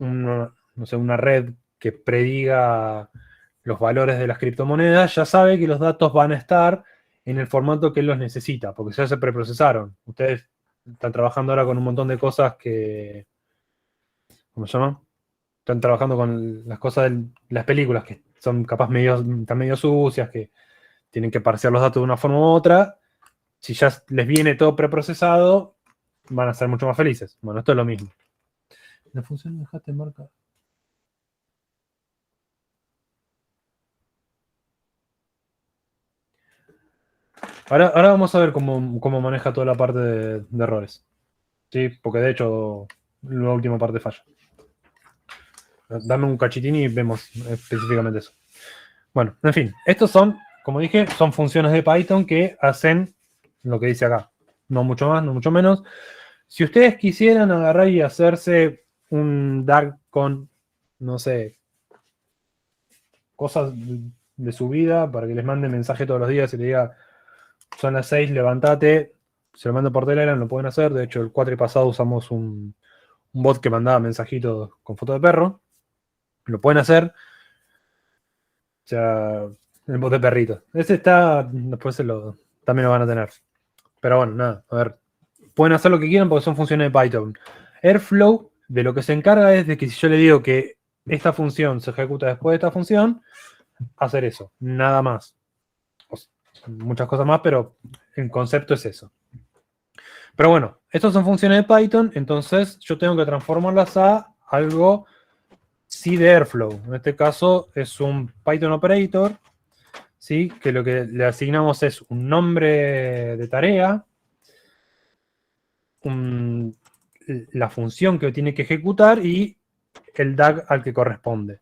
no sé, una red que prediga los valores de las criptomonedas, ya sabe que los datos van a estar en el formato que él los necesita, porque ya se preprocesaron. Ustedes están trabajando ahora con un montón de cosas que, ¿cómo se llama? Están trabajando con las cosas de las películas que son capaz están medio sucias, que tienen que parsear los datos de una forma u otra. Si ya les viene todo preprocesado, van a ser mucho más felices. Bueno, esto es lo mismo. La función dejaste marca. Ahora vamos a ver cómo maneja toda la parte de errores. ¿Sí? Porque de hecho, la última parte falla. Dame un cachitín y vemos específicamente eso. Bueno, en fin, estos son, como dije, son funciones de Python que hacen lo que dice acá. No mucho más, no mucho menos. Si ustedes quisieran agarrar y hacerse un DAG con, no sé, cosas de su vida para que les mande mensaje todos los días y le diga, son las 6, levántate, se lo mando por Telegram, lo pueden hacer. De hecho, el 4 pasado usamos un bot que mandaba mensajitos con foto de perro. Lo pueden hacer. O sea, el bot de perrito. Ese está, después también lo van a tener. Pero bueno, nada, a ver. Pueden hacer lo que quieran porque son funciones de Python. Airflow, de lo que se encarga es de que si yo le digo que esta función se ejecuta después de esta función, hacer eso, nada más. Muchas cosas más, pero el concepto es eso. Pero bueno, estas son funciones de Python, entonces yo tengo que transformarlas a algo sí de Airflow. En este caso es un Python operator, ¿sí? Que lo que le asignamos es un nombre de tarea, la función que tiene que ejecutar y el DAG al que corresponde.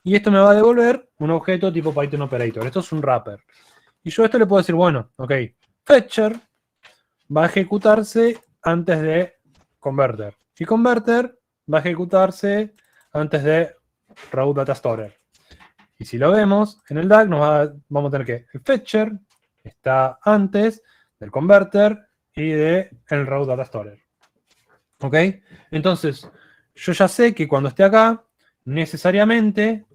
Y esto me va a devolver un objeto tipo Python operator. Esto es un wrapper. Y yo a esto le puedo decir, bueno, ok, fetcher va a ejecutarse antes de converter. Y converter va a ejecutarse antes de route data storer. Y si lo vemos, en el DAG vamos a tener que el fetcher está antes del converter y del route data storer. ¿Ok? Entonces, yo ya sé que cuando esté acá, necesariamente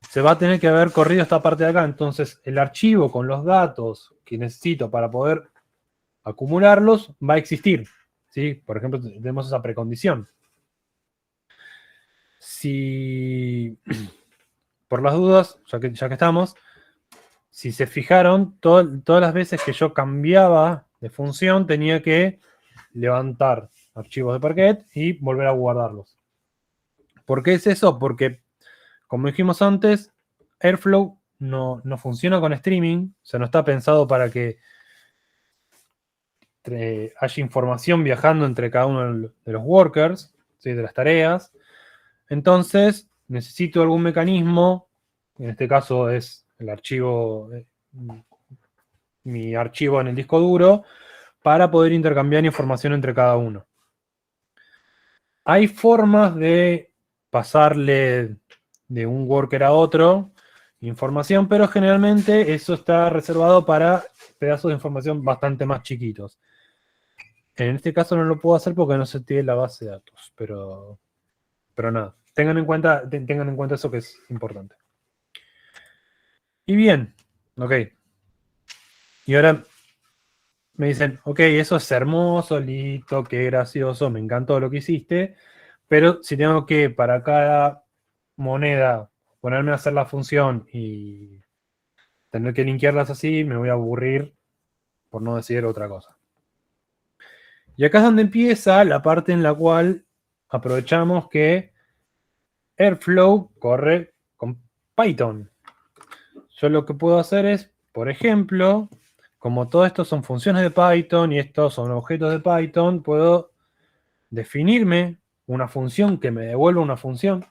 se va a tener que haber corrido esta parte de acá. Entonces, el archivo con los datos que necesito para poder acumularlos va a existir. ¿Sí? Por ejemplo, tenemos esa precondición. Si, por las dudas, ya que estamos, si se fijaron, todas las veces que yo cambiaba de función, tenía que levantar archivos de Parquet y volver a guardarlos. ¿Por qué es eso? Porque, como dijimos antes, Airflow no funciona con streaming, o sea, no está pensado para que haya información viajando entre cada uno de los workers, ¿sí? De las tareas. Entonces, necesito algún mecanismo, en este caso es el archivo, mi archivo en el disco duro, para poder intercambiar información entre cada uno. Hay formas de pasarle de un worker a otro información, pero generalmente eso está reservado para pedazos de información bastante más chiquitos. En este caso no lo puedo hacer porque no se tiene la base de datos, pero nada, tengan en cuenta eso que es importante. Y bien, ok. Y ahora me dicen, ok, eso es hermoso, listo, qué gracioso, me encantó lo que hiciste, pero si tengo que para cada moneda ponerme a hacer la función y tener que linkearlas así, me voy a aburrir, por no decir otra cosa. Y acá es donde empieza la parte en la cual aprovechamos que Airflow corre con Python. Yo lo que puedo hacer es, por ejemplo, como todo esto son funciones de Python y estos son objetos de Python, puedo definirme una función que me devuelva una función,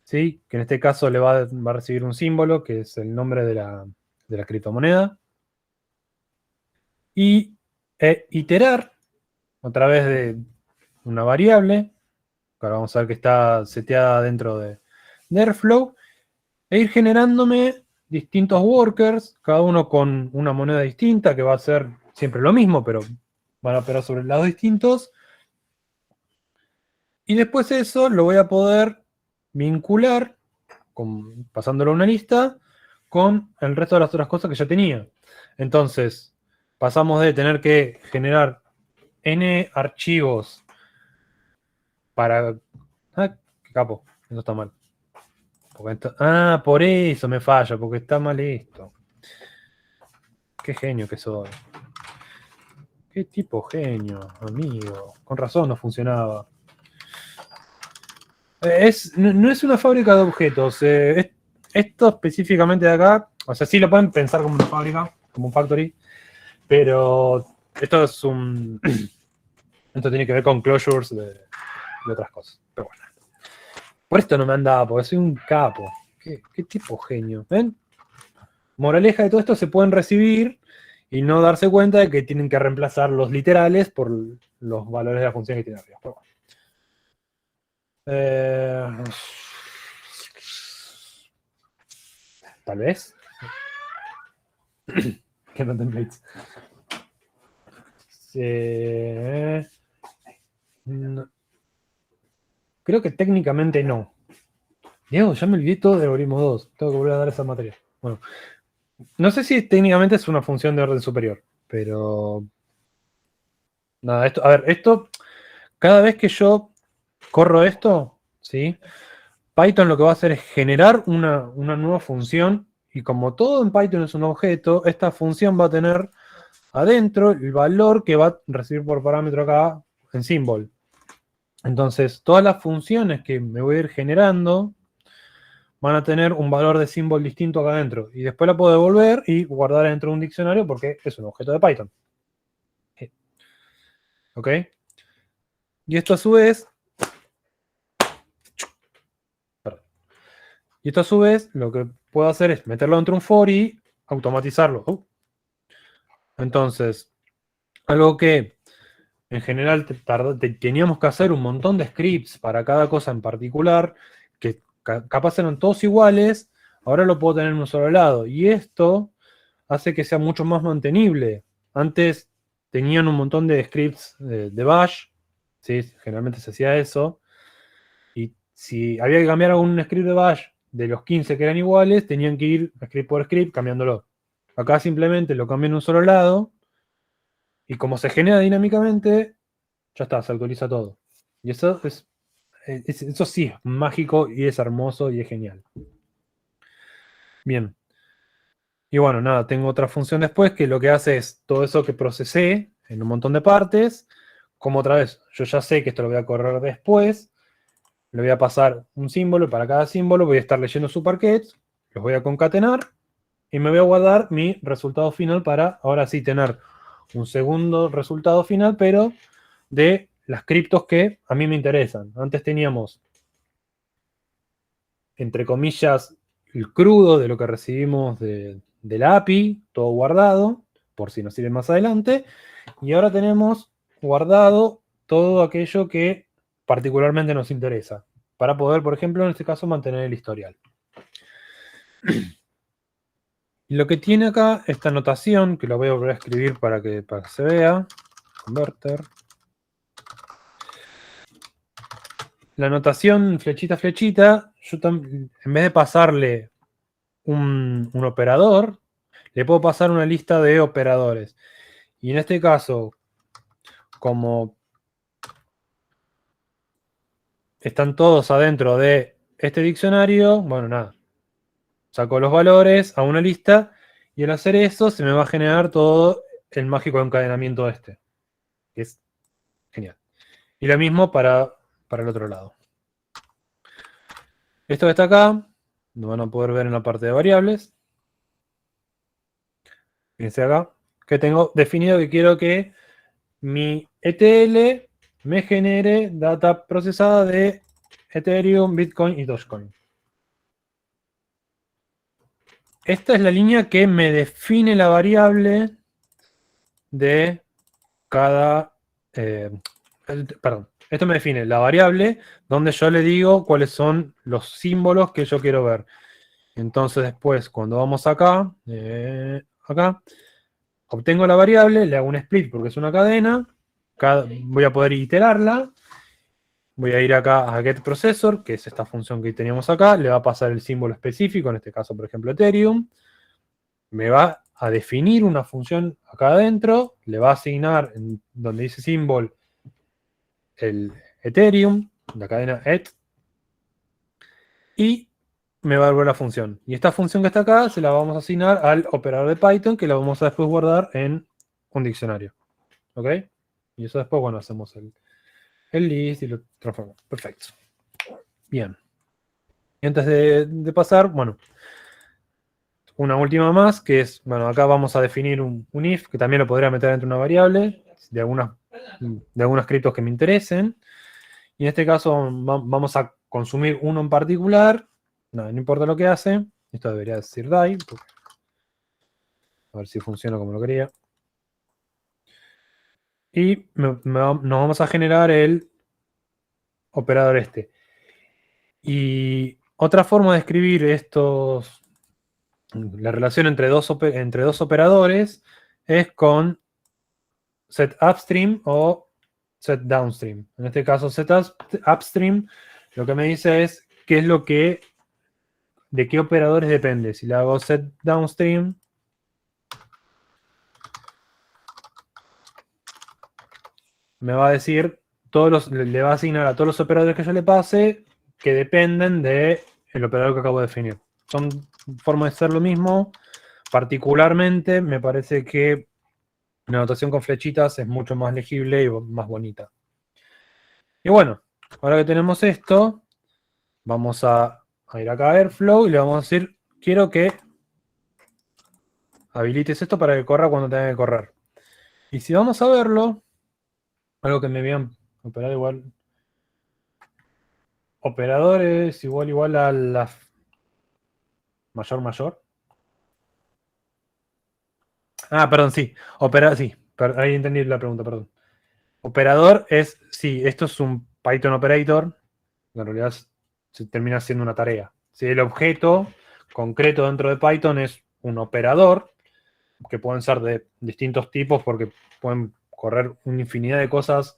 ¿sí? Que en este caso le va a recibir un símbolo, que es el nombre de la criptomoneda. Y iterar a través de una variable, que ahora vamos a ver que está seteada dentro de Airflow, e ir generándome distintos workers, cada uno con una moneda distinta, que va a ser siempre lo mismo, pero van a operar sobre lados distintos. Y después eso lo voy a poder vincular, pasándolo a una lista, con el resto de las otras cosas que ya tenía. Entonces, pasamos de tener que generar n archivos para... Ah, qué capo, eso está mal. Por eso me falla, porque está mal esto. Qué genio que soy. Qué tipo genio, amigo. Con razón no funcionaba. No es una fábrica de objetos. Esto específicamente de acá, o sea, sí lo pueden pensar como una fábrica, como un factory, pero esto es un... Esto tiene que ver con closures de otras cosas. Pero bueno. Por esto no me andaba, porque soy un capo. Qué tipo genio. ¿Ven? Moraleja de todo esto, se pueden recibir y no darse cuenta de que tienen que reemplazar los literales por los valores de la función que tiene arriba. Pero bueno. Tal vez. ¿Qué no templates? No. Creo que técnicamente no. Diego, ya me olvidé todo de algoritmo 2. Tengo que volver a dar esa materia. Bueno. No sé si técnicamente es una función de orden superior, pero... Nada, esto... A ver, esto... Cada vez que yo corro esto, ¿sí? Python lo que va a hacer es generar una nueva función y como todo en Python es un objeto, esta función va a tener adentro el valor que va a recibir por parámetro acá en symbol. Entonces, todas las funciones que me voy a ir generando van a tener un valor de symbol distinto acá adentro. Y después la puedo devolver y guardar dentro de un diccionario porque es un objeto de Python. ¿Ok? Y esto a su vez... Y esto a su vez lo que puedo hacer es meterlo dentro de un for y automatizarlo. Entonces, algo que en general teníamos que hacer un montón de scripts para cada cosa en particular, que capaz eran todos iguales, ahora lo puedo tener en un solo lado. Y esto hace que sea mucho más mantenible. Antes tenían un montón de scripts de bash, ¿sí? Generalmente se hacía eso. Y si había que cambiar algún script de bash de los 15 que eran iguales, tenían que ir script por script cambiándolo. Acá simplemente lo cambio en un solo lado. Y como se genera dinámicamente, ya está, se actualiza todo. Y eso eso sí es mágico y es hermoso y es genial. Bien. Y bueno, nada, tengo otra función después que lo que hace es todo eso que procesé en un montón de partes. Como otra vez, yo ya sé que esto lo voy a correr después. Le voy a pasar un símbolo y para cada símbolo voy a estar leyendo superkets, los voy a concatenar y me voy a guardar mi resultado final para ahora sí tener un segundo resultado final, pero de las criptos que a mí me interesan. Antes teníamos, entre comillas, el crudo de lo que recibimos de la API, todo guardado, por si nos sirve más adelante. Y ahora tenemos guardado todo aquello que particularmente nos interesa, para poder, por ejemplo, en este caso, mantener el historial. Y lo que tiene acá, esta notación, que lo voy a volver a escribir para que se vea, converter. La notación flechita, flechita, yo en vez de pasarle un operador, le puedo pasar una lista de operadores. Y en este caso, como están todos adentro de este diccionario, bueno, nada. Saco los valores a una lista y al hacer eso se me va a generar todo el mágico encadenamiento este. Que es genial. Y lo mismo para el otro lado. Esto que está acá, lo van a poder ver en la parte de variables. Fíjense acá, que tengo definido que quiero que mi ETL me genere data procesada de Ethereum, Bitcoin y Dogecoin. Esta es la línea que me define la variable de cada... perdón, esto me define la variable donde yo le digo cuáles son los símbolos que yo quiero ver. Entonces después, cuando vamos acá, acá, obtengo la variable, le hago un split porque es una cadena, voy a poder iterarla. Voy a ir acá a getProcessor, que es esta función que teníamos acá. Le va a pasar el símbolo específico, en este caso, por ejemplo, Ethereum. Me va a definir una función acá adentro. Le va a asignar, en donde dice symbol, el Ethereum, la cadena ETH. Y me va a devolver la función. Y esta función que está acá se la vamos a asignar al operador de Python, que la vamos a después guardar en un diccionario. ¿Ok? Y eso después, bueno, hacemos el list y lo transformamos. Perfecto. Bien. Y antes de pasar, bueno, una última más, que es, bueno, acá vamos a definir un if, que también lo podría meter dentro de una variable, de algunos scriptos que me interesen. Y en este caso vamos a consumir uno en particular. No importa lo que hace. Esto debería decir die. A ver si funciona como lo quería. Y nos vamos a generar el operador este. Y otra forma de escribir la relación entre dos operadores es con set upstream o set downstream. En este caso, set upstream lo que me dice es qué es de qué operadores depende. Si le hago set downstream, me va a decir, le va a asignar a todos los operadores que yo le pase que dependen del operador que acabo de definir. Son formas de hacer lo mismo. Particularmente, me parece que la notación con flechitas es mucho más legible y más bonita. Y bueno, ahora que tenemos esto, vamos a ir acá a Airflow y le vamos a decir, quiero que habilites esto para que corra cuando tenga que correr. Y si vamos a verlo, algo que me habían operado igual. Operadores igual a la mayor. Ah, perdón, sí. Sí. Ahí entendí la pregunta, perdón. Operador es, sí, esto es un Python operator. En realidad se termina siendo una tarea. Si el objeto concreto dentro de Python es un operador, que pueden ser de distintos tipos porque pueden correr una infinidad de cosas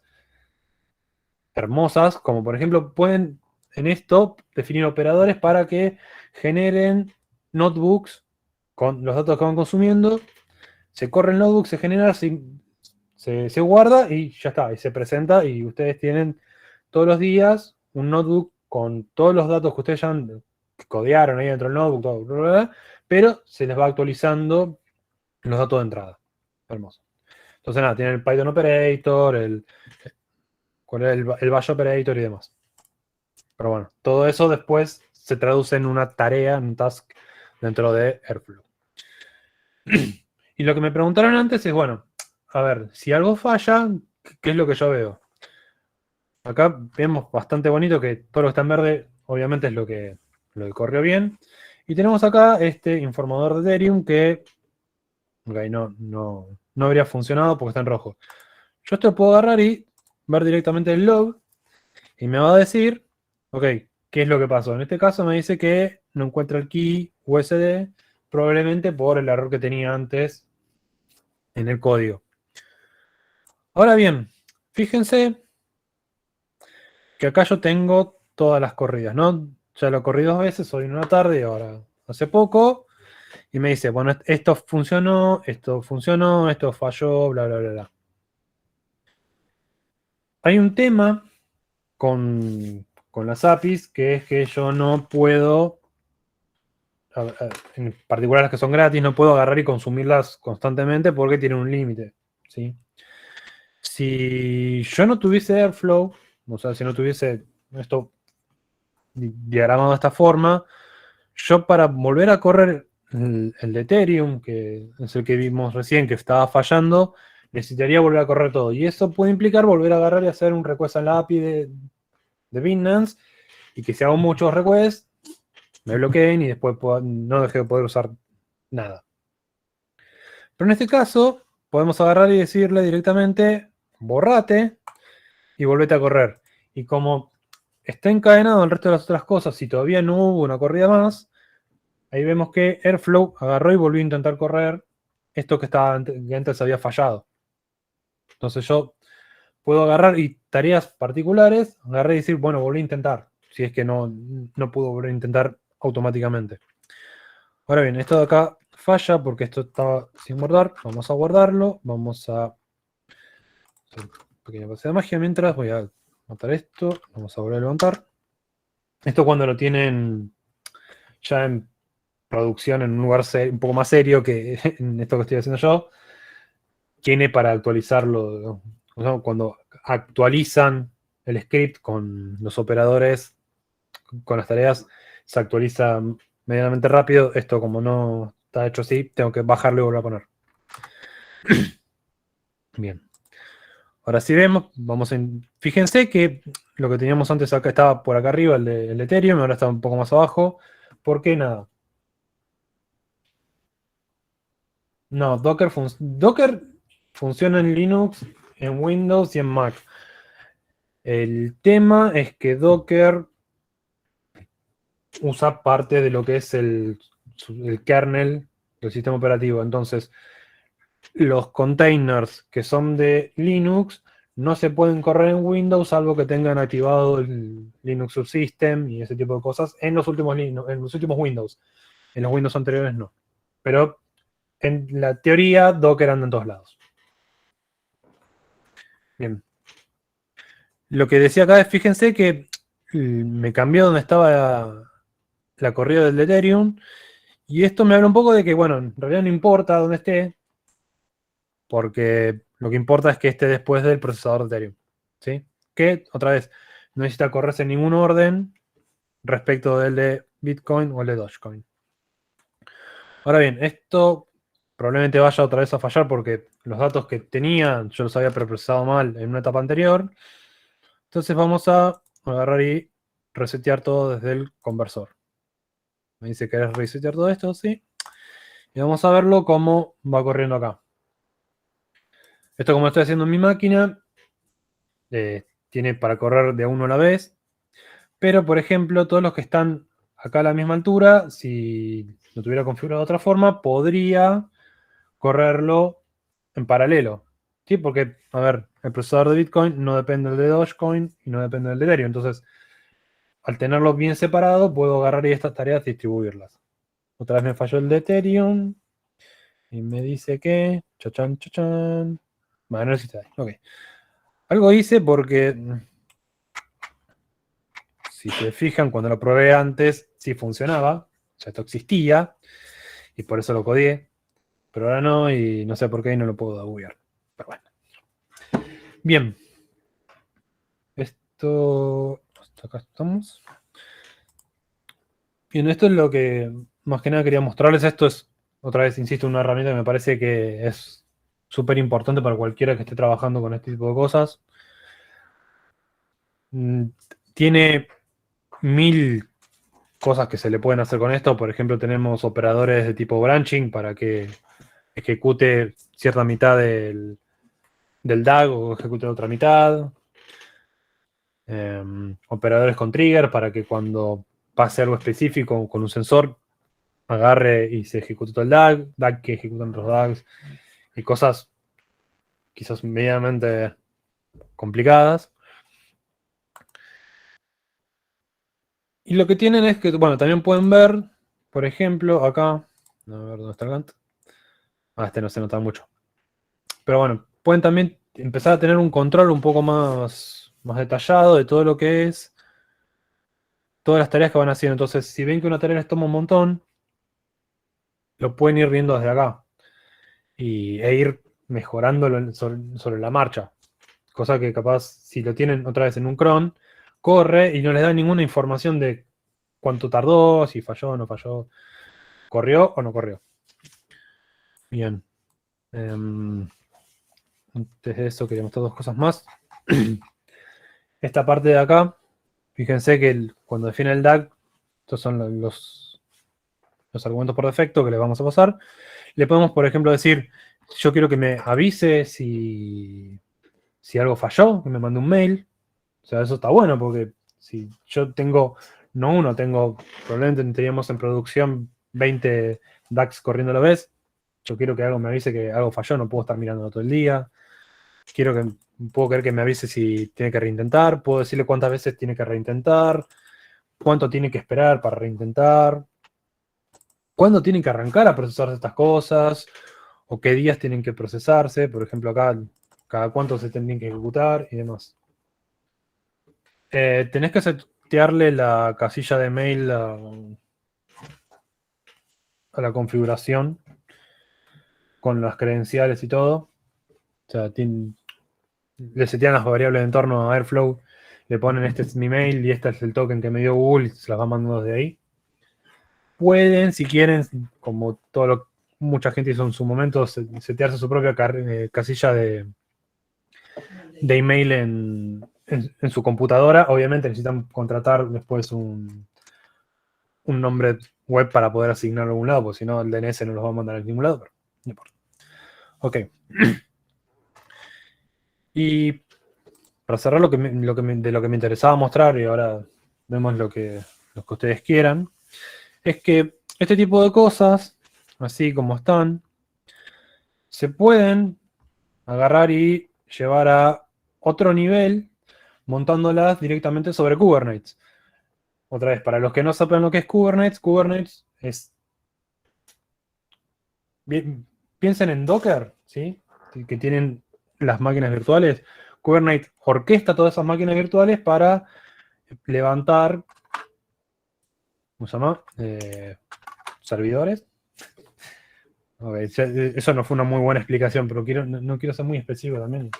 hermosas, como por ejemplo pueden en esto definir operadores para que generen notebooks con los datos que van consumiendo. Se corre el notebook, se genera, se guarda y ya está, y se presenta y ustedes tienen todos los días un notebook con todos los datos que ustedes ya codearon ahí dentro del notebook, todo, bla, bla, bla, pero se les va actualizando los datos de entrada. Hermoso. Entonces nada, tienen el Python Operator, el Bash Operator y demás. Pero bueno, todo eso después se traduce en una tarea, en un task dentro de Airflow. Y lo que me preguntaron antes es, bueno, a ver, si algo falla, ¿qué es lo que yo veo? Acá vemos bastante bonito que todo lo que está en verde, obviamente es lo que corrió bien. Y tenemos acá este informador de Ethereum que okay, no habría funcionado porque está en rojo. Yo esto lo puedo agarrar y ver directamente el log y me va a decir, ok, ¿qué es lo que pasó? En este caso me dice que no encuentra el key USD, probablemente por el error que tenía antes en el código. Ahora bien, fíjense que acá yo tengo todas las corridas, ¿no? Ya lo corrí 2 veces, hoy en una tarde y ahora hace poco. Y me dice, bueno, esto funcionó, esto falló, bla, bla, bla, bla. Hay un tema con las APIs que es que yo no puedo, en particular las que son gratis, no puedo agarrar y consumirlas constantemente porque tienen un límite, ¿sí? Si yo no tuviese Airflow, o sea, si no tuviese esto diagramado de esta forma, yo para volver a correr el de Ethereum, que es el que vimos recién que estaba fallando, necesitaría volver a correr todo. Y eso puede implicar volver a agarrar y hacer un request a la API de Binance y que si hago muchos requests, me bloqueen y después no deje de poder usar nada. Pero en este caso, podemos agarrar y decirle directamente, borrate y volvete a correr. Y como está encadenado el resto de las otras cosas, si todavía no hubo una corrida más, ahí vemos que Airflow agarró y volvió a intentar correr esto que antes había fallado. Entonces yo puedo agarrar y tareas particulares, agarrar y decir, bueno, volví a intentar, si es que no pudo volver a intentar automáticamente. Ahora bien, esto de acá falla porque esto estaba sin guardar. Vamos a guardarlo. Vamos a hacer un pequeño pase de magia mientras. Voy a matar esto. Vamos a volver a levantar. Esto cuando lo tienen ya en producción en un lugar un poco más serio que en esto que estoy haciendo yo. Tiene para actualizarlo. O sea, cuando actualizan el script con los operadores, con las tareas, se actualiza medianamente rápido. Esto como no está hecho así, tengo que bajarlo y volver a poner. Bien. Ahora sí vemos, fíjense que lo que teníamos antes acá estaba por acá arriba, el de Ethereum, ahora está un poco más abajo. ¿Por qué nada? No, Docker funciona en Linux, en Windows y en Mac. El tema es que Docker usa parte de lo que es el kernel del sistema operativo. Entonces, los containers que son de Linux no se pueden correr en Windows salvo que tengan activado el Linux Subsystem y ese tipo de cosas en los últimos Windows. En los Windows anteriores no. Pero en la teoría Docker anda en todos lados. Bien. Lo que decía acá es, fíjense que me cambió donde estaba la corrida del Ethereum. Y esto me habla un poco de que, bueno, en realidad no importa dónde esté, porque lo que importa es que esté después del procesador de Ethereum. ¿Sí? Que, otra vez, no necesita correrse en ningún orden respecto del de Bitcoin o el de Dogecoin. Ahora bien, esto probablemente vaya otra vez a fallar porque los datos que tenía yo los había preprocesado mal en una etapa anterior. Entonces vamos a agarrar y resetear todo desde el conversor. Me dice que querés resetear todo esto, sí. Y vamos a verlo cómo va corriendo acá. Esto como estoy haciendo en mi máquina, tiene para correr de a uno a la vez. Pero, por ejemplo, todos los que están acá a la misma altura, si lo tuviera configurado de otra forma, podría correrlo en paralelo. ¿Sí? Porque, a ver, el procesador de Bitcoin no depende del de Dogecoin y no depende del de Ethereum. Entonces, al tenerlos bien separados, puedo agarrar y estas tareas distribuirlas. Otra vez me falló el de Ethereum. Y me dice que... Chachan, chachan. Bueno, no necesita ahí. Ok. Algo hice porque... Si se fijan, cuando lo probé antes, sí funcionaba. Ya esto existía. Y por eso lo codié. Pero ahora no, y no sé por qué y no lo puedo debuguear. Pero bueno. Bien. Esto... Hasta acá estamos. Bien, esto es lo que más que nada quería mostrarles. Esto es, otra vez, insisto, una herramienta que me parece que es súper importante para cualquiera que esté trabajando con este tipo de cosas. Tiene 1000 cosas que se le pueden hacer con esto. Por ejemplo, tenemos operadores de tipo branching para que ejecute cierta mitad del DAG o ejecute la otra mitad. Operadores con trigger para que cuando pase algo específico con un sensor agarre y se ejecute todo el DAG que ejecutan otros DAGs y cosas quizás medianamente complicadas. Y lo que tienen es que, bueno, también pueden ver, por ejemplo, acá, a ver dónde está el Gantt. Este no se nota mucho. Pero bueno, pueden también empezar a tener un control un poco más detallado de todo lo que es, todas las tareas que van haciendo. Entonces, si ven que una tarea les toma un montón, lo pueden ir viendo desde acá. E ir mejorándolo sobre la marcha. Cosa que capaz, si lo tienen otra vez en un cron, corre y no les da ninguna información de cuánto tardó, si falló o no falló, corrió o no corrió. Bien. Antes de eso quería mostrar dos cosas más. Esta parte de acá, fíjense que cuando define el DAG, estos son los argumentos por defecto que le vamos a pasar. Le podemos, por ejemplo, decir, yo quiero que me avise si algo falló, que me mande un mail. O sea, eso está bueno porque si yo tengo, no uno, tengo, probablemente tendríamos en producción 20 DAX corriendo a la vez. Yo quiero que algo me avise que algo falló, no puedo estar mirando todo el día. puedo querer que me avise si tiene que reintentar, puedo decirle cuántas veces tiene que reintentar, cuánto tiene que esperar para reintentar, cuándo tienen que arrancar a procesarse estas cosas, o qué días tienen que procesarse, por ejemplo acá, cada cuánto se tienen que ejecutar y demás. Tenés que setearle la casilla de mail a la configuración con las credenciales y todo. O sea, le setean las variables de entorno a Airflow, le ponen este es mi mail y este es el token que me dio Google y se las va mandando desde ahí. Pueden, si quieren, como mucha gente hizo en su momento, setearse su propia casilla de email en su computadora. Obviamente necesitan contratar después un nombre web para poder asignarlo a algún lado, porque si no el DNS no los va a mandar a ningún lado, pero no importa. Ok. Y para cerrar de lo que me interesaba mostrar, y ahora vemos lo que ustedes quieran, es que este tipo de cosas, así como están, se pueden agarrar y llevar a otro nivel montándolas directamente sobre Kubernetes. Otra vez, para los que no saben lo que es Kubernetes es... Piensen en Docker, ¿sí? Que tienen las máquinas virtuales. Kubernetes orquesta todas esas máquinas virtuales para levantar, ¿cómo se llama? Servidores. Okay, eso no fue una muy buena explicación, pero no quiero ser muy específico también.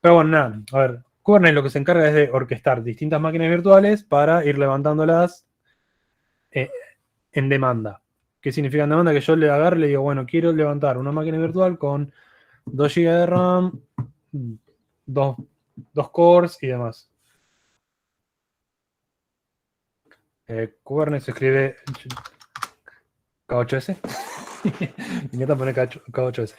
Pero bueno, nada, a ver, Kubernetes lo que se encarga es de orquestar distintas máquinas virtuales para ir levantándolas en demanda. ¿Qué significa en demanda? Que yo le agarre y le digo, bueno, quiero levantar una máquina virtual con 2 GB de RAM, 2 cores y demás. Kubernetes se escribe K8S. Intenta poner K8S.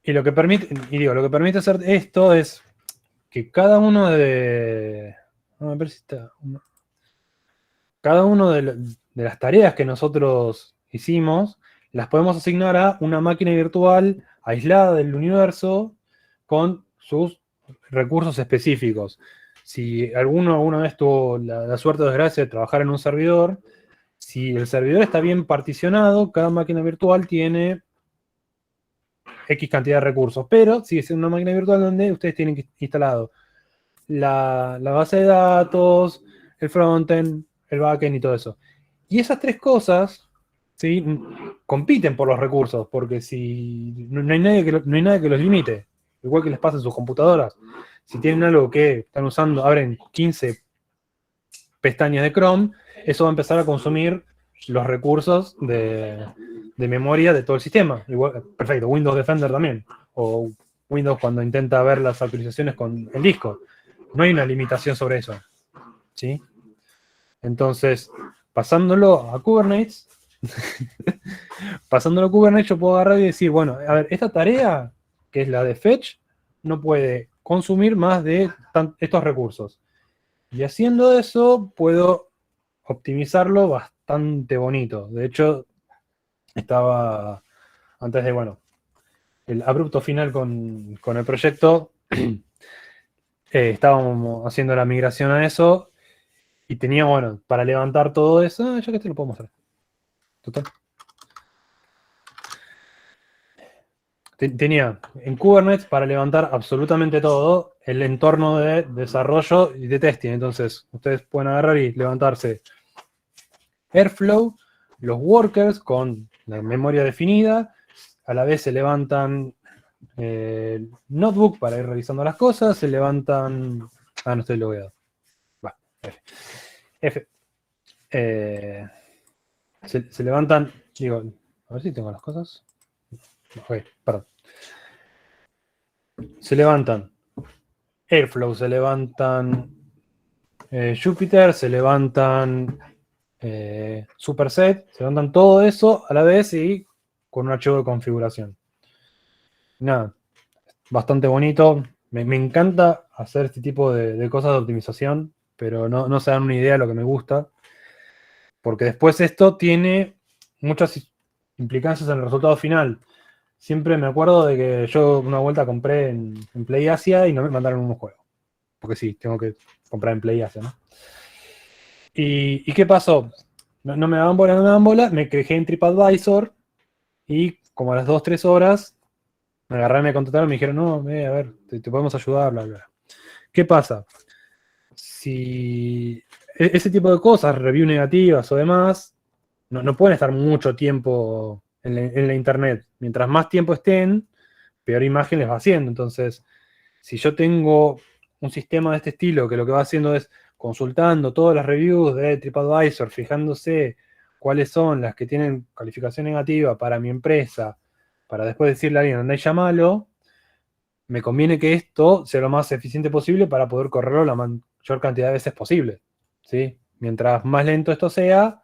Lo que permite hacer esto es que cada uno de las tareas que nosotros hicimos las podemos asignar a una máquina virtual aislada del universo con sus recursos específicos. Si alguna vez tuvo la suerte o desgracia de trabajar en un servidor, si el servidor está bien particionado, cada máquina virtual tiene X cantidad de recursos, pero sigue siendo una máquina virtual donde ustedes tienen instalado la base de datos, el frontend, el backend y todo eso. Y esas tres cosas, ¿sí?, compiten por los recursos, porque si no hay nada que los limite, igual que les pasa en sus computadoras. Si tienen algo que están usando, abren 15 pestañas de Chrome, eso va a empezar a consumir los recursos de memoria de todo el sistema. Igual, perfecto, Windows Defender también, o Windows cuando intenta ver las actualizaciones con el disco. No hay una limitación sobre eso, ¿sí? Entonces, pasándolo a Kubernetes, yo puedo agarrar y decir, bueno, a ver, esta tarea, que es la de fetch, no puede consumir más de estos recursos. Y haciendo eso, puedo optimizarlo bastante bonito. De hecho, estaba, antes de, bueno, el abrupto final con el proyecto, estábamos haciendo la migración a eso y tenía, bueno, para levantar todo eso, ya que te lo puedo mostrar. Total. Tenía en Kubernetes para levantar absolutamente todo el entorno de desarrollo y de testing. Entonces, ustedes pueden agarrar y levantarse Airflow, los workers con la memoria definida, a la vez se levantan Notebook para ir revisando las cosas, se levantan... no estoy logueado. F. Se levantan, digo, a ver si tengo las cosas. Ok, perdón. Se levantan Airflow, se levantan Jupyter, se levantan Superset, se levantan todo eso a la vez y con un archivo de configuración. Nada, bastante bonito. Me encanta hacer este tipo de cosas de optimización, pero no se dan una idea de lo que me gusta. Porque después esto tiene muchas implicancias en el resultado final. siempre me acuerdo de que yo una vuelta compré en Play Asia y no me mandaron un juego. Porque sí, tengo que comprar en Play Asia, ¿no? ¿Y qué pasó? No me daban bola, no me daban bola, me quejé en TripAdvisor y como a las 2, 3 horas me agarraron, me contactaron y me dijeron, no, a ver, te podemos ayudar, bla, bla. ¿Qué pasa? Si ese tipo de cosas, review negativas o demás, no pueden estar mucho tiempo en la internet. Mientras más tiempo estén, peor imagen les va haciendo. Entonces, si yo tengo un sistema de este estilo que lo que va haciendo es consultando todas las reviews de TripAdvisor, fijándose cuáles son las que tienen calificación negativa para mi empresa, para después decirle a alguien, andá y llamalo, me conviene que esto sea lo más eficiente posible para poder correrlo la mayor cantidad de veces posible. ¿Sí? Mientras más lento esto sea,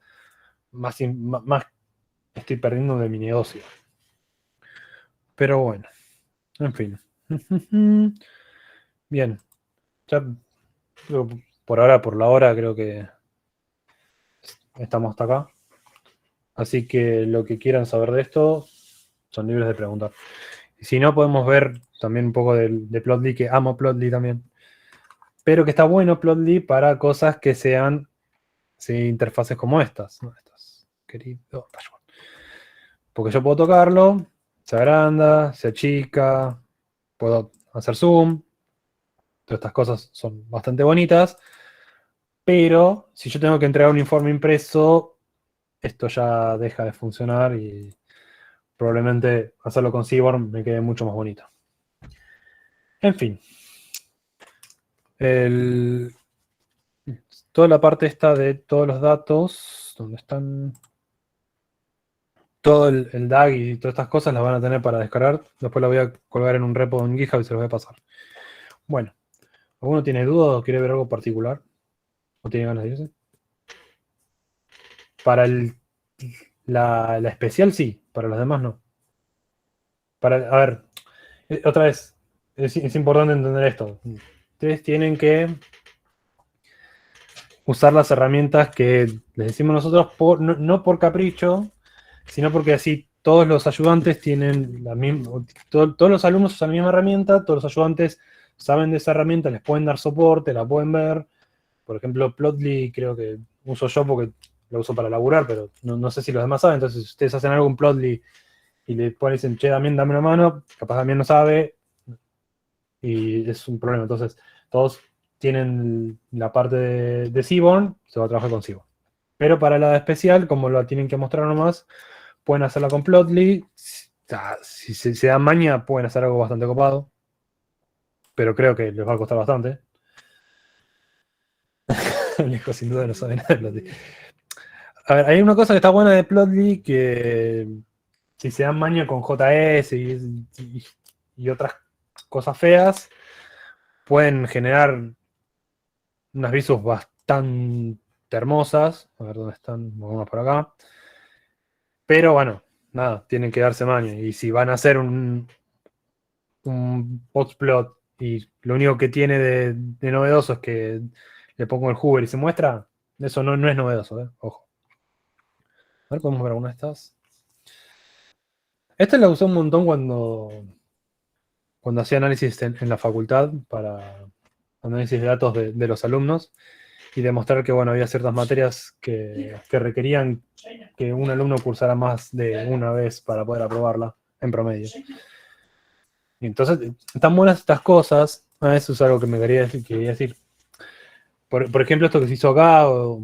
más estoy perdiendo de mi negocio. Pero bueno, en fin. Bien. Ya, por ahora, por la hora, creo que estamos hasta acá. Así que lo que quieran saber de esto, son libres de preguntar. Y si no, podemos ver también un poco de Plotly, que amo Plotly también. Pero que está bueno Plotly para cosas que sean interfaces como estas. ¿No? Estas, querido dashboard. Porque yo puedo tocarlo, se agranda, se achica, puedo hacer zoom. Todas estas cosas son bastante bonitas. Pero si yo tengo que entregar un informe impreso, esto ya deja de funcionar y probablemente hacerlo con Seaborn me quede mucho más bonito. En fin. Toda la parte esta de todos los datos, donde están todo el DAG y todas estas cosas las van a tener para descargar. Después la voy a colgar en un repo en GitHub y se los voy a pasar. Bueno, ¿alguno tiene duda o quiere ver algo particular? ¿O tiene ganas de irse? Para la especial sí, para los demás no. A ver, otra vez, es importante entender esto. Ustedes tienen que usar las herramientas que les decimos nosotros, no por capricho, sino porque así todos los ayudantes tienen la misma, todos los alumnos usan la misma herramienta, todos los ayudantes saben de esa herramienta, les pueden dar soporte, la pueden ver. Por ejemplo, Plotly creo que uso yo porque lo uso para laburar, pero no sé si los demás saben. Entonces, si ustedes hacen algo en Plotly y le ponen, dicen, che, Damián, dame una mano, capaz Damián no sabe y es un problema. Entonces, todos tienen la parte de Seaborn, se va a trabajar con Seaborn. Pero para la especial, como lo tienen que mostrar nomás, pueden hacerla con Plotly. Si se dan maña, pueden hacer algo bastante copado. Pero creo que les va a costar bastante. Lejos, sin duda, no saben nada de Plotly. A ver, hay una cosa que está buena de Plotly, que si se dan maña con JS y otras cosas feas, pueden generar unas visus bastante hermosas. A ver dónde están, vamos por acá. Pero bueno, nada, tienen que darse maña. Y si van a hacer un boxplot y lo único que tiene de novedoso es que le pongo el hover y se muestra, eso no es novedoso, ojo. A ver, podemos ver alguna de estas. Esta la usé un montón cuando hacía análisis en la facultad para análisis de datos de los alumnos y demostrar que bueno, había ciertas materias que requerían que un alumno cursara más de una vez para poder aprobarla en promedio. Y entonces, están buenas estas cosas. Eso es algo que me quería decir. Por ejemplo, esto que se hizo acá o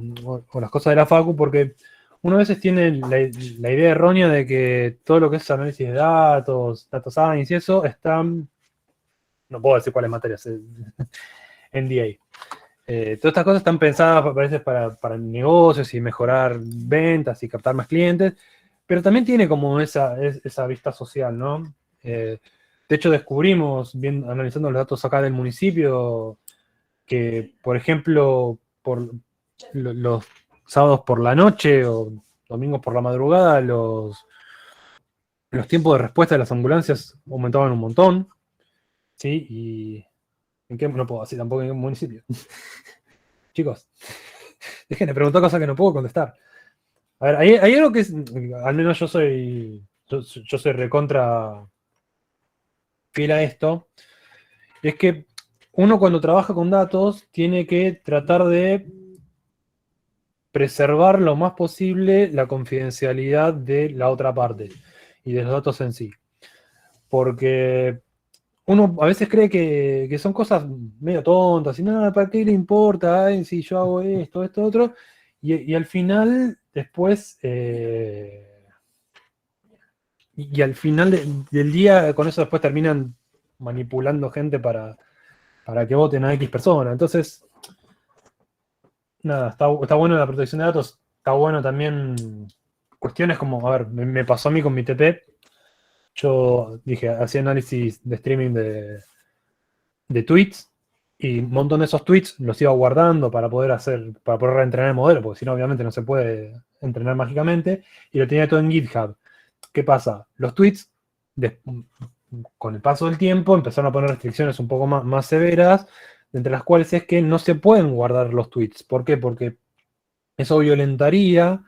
las cosas de la facu, porque uno a veces tiene la idea errónea de que todo lo que es análisis de datos, data science y eso, están, no puedo decir cuáles materias, NDA. Todas estas cosas están pensadas a veces para negocios y mejorar ventas y captar más clientes, pero también tiene como esa vista social, ¿no? De hecho, descubrimos, analizando los datos acá del municipio, que, por ejemplo, por los sábados por la noche o domingos por la madrugada, los tiempos de respuesta de las ambulancias aumentaban un montón, ¿sí? Y ¿en qué? No puedo decir tampoco en qué municipio. Chicos, dejen de preguntar cosas que no puedo contestar. A ver, hay algo que es, al menos yo soy recontra fiel a esto, es que uno cuando trabaja con datos tiene que tratar de preservar lo más posible la confidencialidad de la otra parte y de los datos en sí. Porque uno a veces cree que son cosas medio tontas y nada, ¿para qué le importa? Ay, si yo hago esto, esto, otro. Y al final, después, y al final del día, con eso después terminan manipulando gente para que voten a X persona. Entonces, nada, está bueno la protección de datos, está bueno también cuestiones como, a ver, me pasó a mí con mi TP, yo dije, hacía análisis de streaming de tweets y un montón de esos tweets los iba guardando para poder reentrenar el modelo, porque si no, obviamente no se puede entrenar mágicamente, y lo tenía todo en GitHub. ¿Qué pasa? Los tweets, con el paso del tiempo, empezaron a poner restricciones un poco más severas, entre las cuales es que no se pueden guardar los tweets. ¿Por qué? Porque eso violentaría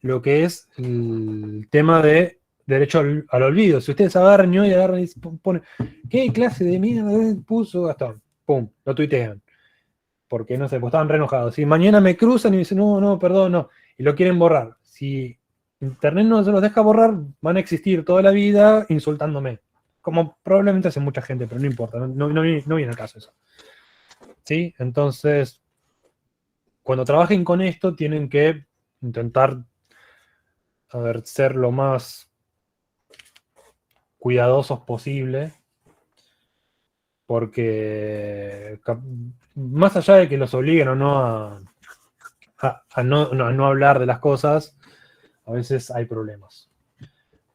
lo que es el tema de derecho al olvido. Si ustedes agarran y hoy agarran y ponen, ¿qué clase de mierda puso Gastón? Pum, lo tuitean. Porque no sé, pues estaban re enojados. Si mañana me cruzan y me dicen, no, no, perdón, no, y lo quieren borrar. Si Internet no se los deja borrar, van a existir toda la vida insultándome. Como probablemente hace mucha gente, pero no importa, no viene al caso eso. ¿Sí? Entonces, cuando trabajen con esto, tienen que intentar, a ver, ser lo más cuidadosos posible, porque más allá de que los obliguen o no a no hablar de las cosas, a veces hay problemas.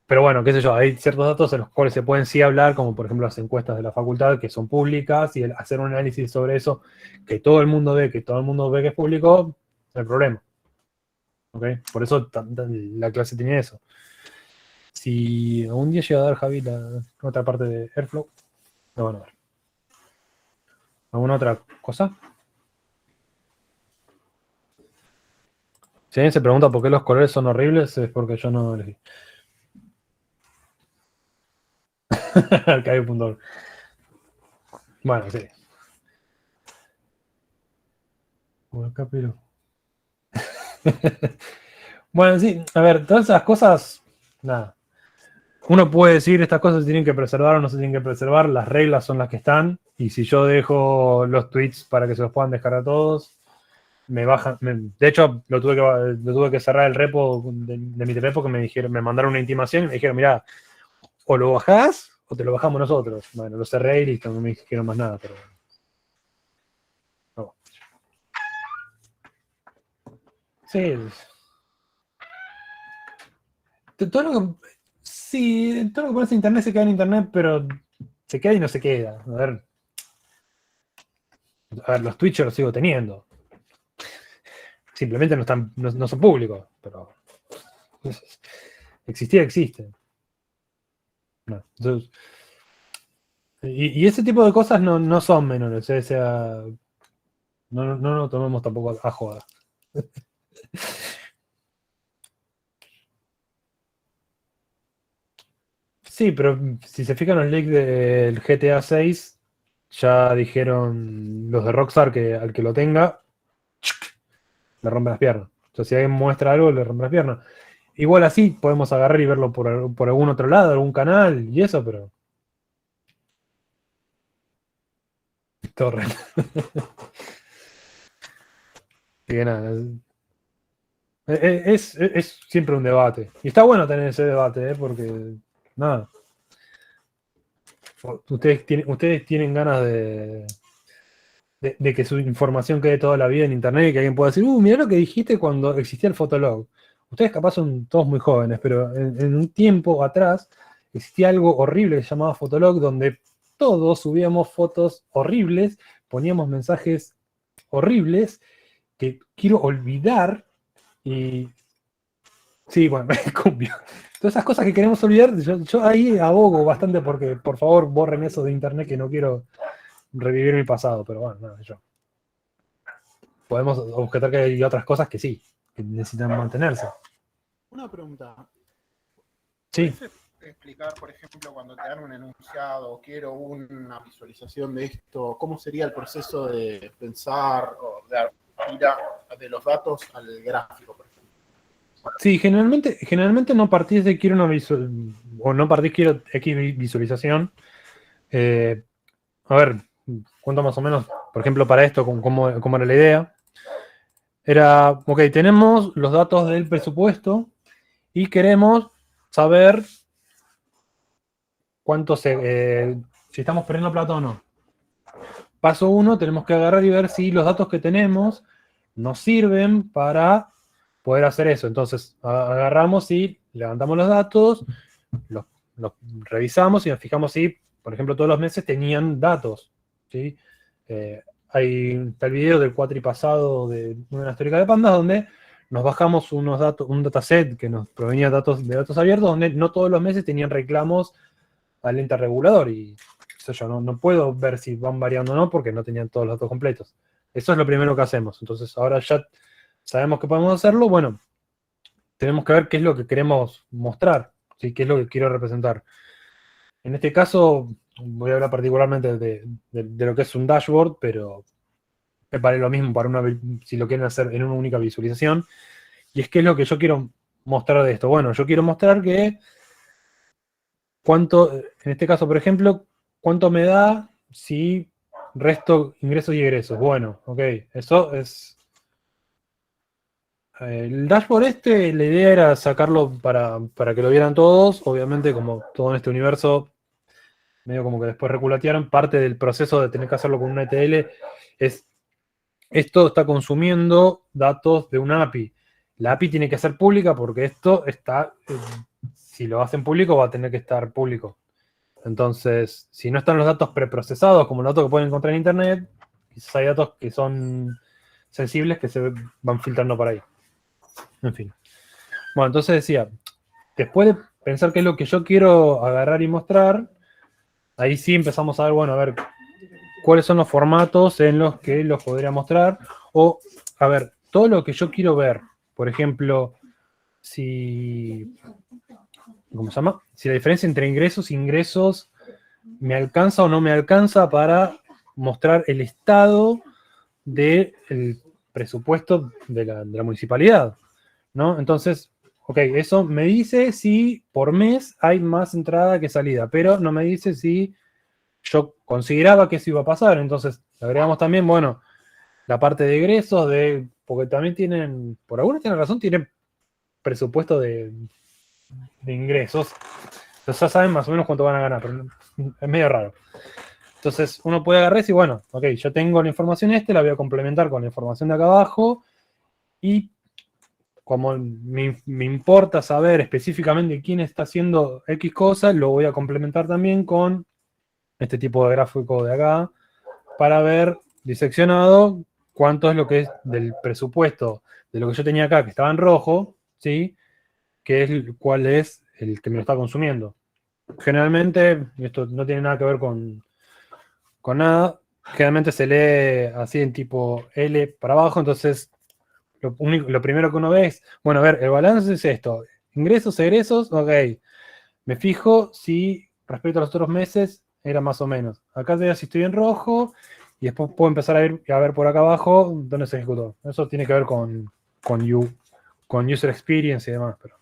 Pero bueno, qué sé yo, hay ciertos datos en los cuales se pueden sí hablar, como por ejemplo las encuestas de la facultad, que son públicas, y hacer un análisis sobre eso, que todo el mundo ve, que es público, no hay problema. ¿Okay? Por eso la clase tiene eso. Si algún día llega a dar Javi la otra parte de Airflow, lo van a ver. ¿Alguna otra cosa? Si alguien se pregunta por qué los colores son horribles, es porque yo no elegí. Arcadio.org. Bueno, sí. Por acá, pero. Bueno, sí, a ver, todas esas cosas, nada. Uno puede decir estas cosas se tienen que preservar o no se tienen que preservar, las reglas son las que están, y si yo dejo los tweets para que se los puedan dejar a todos, me bajan. De hecho, lo tuve que cerrar el repo de mi TP porque me mandaron una intimación y me dijeron, mirá, o lo bajás o te lo bajamos nosotros. Bueno, lo cerré y listo, no me dijeron más nada, pero. No. Sí. Todo lo que, sí, todo lo que pones en internet se queda en internet, pero se queda y no se queda. A ver, los Twitch los sigo teniendo. Simplemente no son públicos, pero existir existen. No, entonces, y ese tipo de cosas no son menores, o sea, no lo tomemos tampoco a joda. Sí, pero si se fijan los leaks del GTA 6, ya dijeron los de Rockstar que al que lo tenga, le rompe las piernas. O sea, si alguien muestra algo, le rompe las piernas. Igual así podemos agarrar y verlo por algún otro lado, algún canal y eso, pero. Torrent. Así que nada, es siempre un debate. Y está bueno tener ese debate, porque nada. Ustedes tienen ganas de que su información quede toda la vida en internet y que alguien pueda decir, mirá lo que dijiste cuando existía el Fotolog. Ustedes capaz son todos muy jóvenes, pero en un tiempo atrás existía algo horrible que se llamaba Fotolog, donde todos subíamos fotos horribles, poníamos mensajes horribles que quiero olvidar y. Sí, bueno, cumbio. Todas esas cosas que queremos olvidar, yo ahí abogo bastante porque por favor borren eso de internet que no quiero revivir mi pasado, pero bueno, nada, yo. Podemos objetar que hay otras cosas que sí, que necesitan mantenerse. Una pregunta. Sí. explicar, por ejemplo, cuando te dan un enunciado o quiero una visualización de esto, cómo sería el proceso de pensar o de ir de los datos al gráfico, por ejemplo? Sí, generalmente no partís de quiero una o no partís quiero X visualización. A ver, cuento más o menos, por ejemplo, para esto, cómo era la idea. Era, ok, tenemos los datos del presupuesto y queremos saber si estamos perdiendo plata o no. Paso 1, tenemos que agarrar y ver si los datos que tenemos nos sirven para poder hacer eso. Entonces, agarramos y levantamos los datos, los revisamos y nos fijamos si, por ejemplo, todos los meses tenían datos, ¿sí? Está el video del cuatripasado de una histórica de pandas donde nos bajamos unos datos, un dataset que nos provenía de datos abiertos, donde no todos los meses tenían reclamos al ente regulador. Y eso yo no puedo ver si van variando o no porque no tenían todos los datos completos. Eso es lo primero que hacemos. Entonces, ahora ya sabemos que podemos hacerlo. Bueno, tenemos que ver qué es lo que queremos mostrar, ¿sí? Qué es lo que quiero representar. En este caso, voy a hablar particularmente de lo que es un dashboard, pero me parece lo mismo si lo quieren hacer en una única visualización. Y es que es lo que yo quiero mostrar de esto. Bueno, yo quiero mostrar que en este caso, por ejemplo, cuánto me da si resto ingresos y egresos. Bueno, ok, eso es... El dashboard la idea era sacarlo para que lo vieran todos. Obviamente, como todo en este universo, medio como que después reculatearon, parte del proceso de tener que hacerlo con una ETL es, esto está consumiendo datos de una API. La API tiene que ser pública porque esto está, si lo hacen público va a tener que estar público. Entonces, si no están los datos preprocesados, como los datos que pueden encontrar en Internet, quizás hay datos que son sensibles que se van filtrando por ahí. En fin. Bueno, entonces decía, después de pensar qué es lo que yo quiero agarrar y mostrar, ahí sí empezamos a ver, bueno, a ver cuáles son los formatos en los que los podría mostrar. O, a ver, todo lo que yo quiero ver. Por ejemplo, ¿cómo se llama? Si la diferencia entre ingresos e ingresos me alcanza o no me alcanza para mostrar el estado del presupuesto de la municipalidad, ¿no? Entonces, ok, eso me dice si por mes hay más entrada que salida, pero no me dice si yo consideraba que eso iba a pasar. Entonces, agregamos también, bueno, la parte de egresos, porque también tienen, por alguna razón, tienen presupuesto de ingresos. Entonces ya saben más o menos cuánto van a ganar, pero es medio raro. Entonces uno puede agarrar y decir, bueno, ok, yo tengo la información la voy a complementar con la información de acá abajo y como me importa saber específicamente quién está haciendo X cosas, lo voy a complementar también con este tipo de gráfico de acá para ver diseccionado cuánto es lo que es del presupuesto de lo que yo tenía acá, que estaba en rojo, ¿sí? Cuál es el que me lo está consumiendo. Generalmente, esto no tiene nada que ver con nada, generalmente se lee así en tipo L para abajo, entonces lo primero que uno ve es, bueno, a ver, el balance es esto, ingresos, egresos, ok, me fijo si respecto a los otros meses era más o menos. Acá veo si estoy en rojo y después puedo empezar a ver por acá abajo dónde se ejecutó. Eso tiene que ver con user experience y demás, pero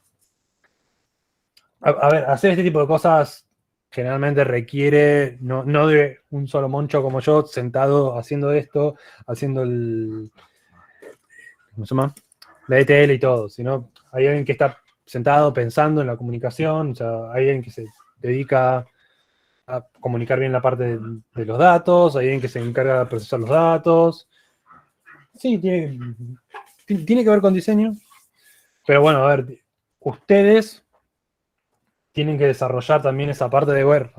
a ver, hacer este tipo de cosas generalmente requiere, no de un solo moncho como yo, sentado haciendo esto, haciendo ¿cómo se llama? La ETL y todo, sino hay alguien que está sentado pensando en la comunicación, o sea, hay alguien que se dedica a comunicar bien la parte de los datos, hay alguien que se encarga de procesar los datos. Sí, tiene que ver con diseño, pero bueno, a ver, ustedes tienen que desarrollar también esa parte de ver.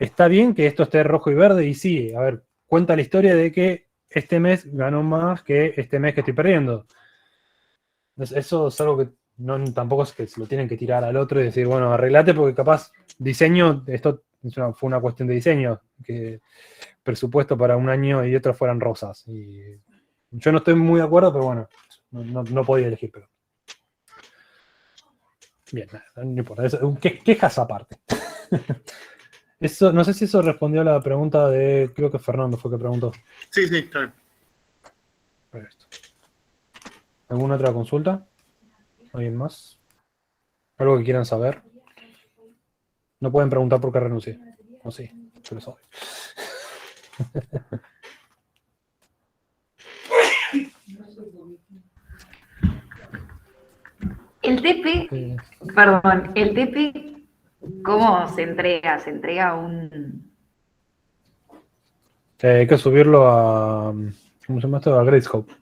Está bien que esto esté rojo y verde y sí, a ver, cuenta la historia de que este mes ganó más que este mes que estoy perdiendo. Eso es algo que tampoco es que se lo tienen que tirar al otro y decir, bueno, arreglate porque capaz diseño, esto fue una cuestión de diseño, que presupuesto para un año y otro fueran rosas. Y yo no estoy muy de acuerdo, pero bueno, no podía elegir. Pero. Bien, no importa. Quejas aparte. Eso, no sé si eso respondió a la pregunta de. Creo que Fernando fue que preguntó. Sí, sí, está bien. Esto. ¿Alguna otra consulta? ¿Alguien más? ¿Algo que quieran saber? No pueden preguntar por qué renuncié. No, sí, yo lo sé. El TP, perdón, el TP, ¿cómo se entrega? ¿Se entrega un...? Hay que subirlo a. ¿Cómo se llama esto? A Gradescope.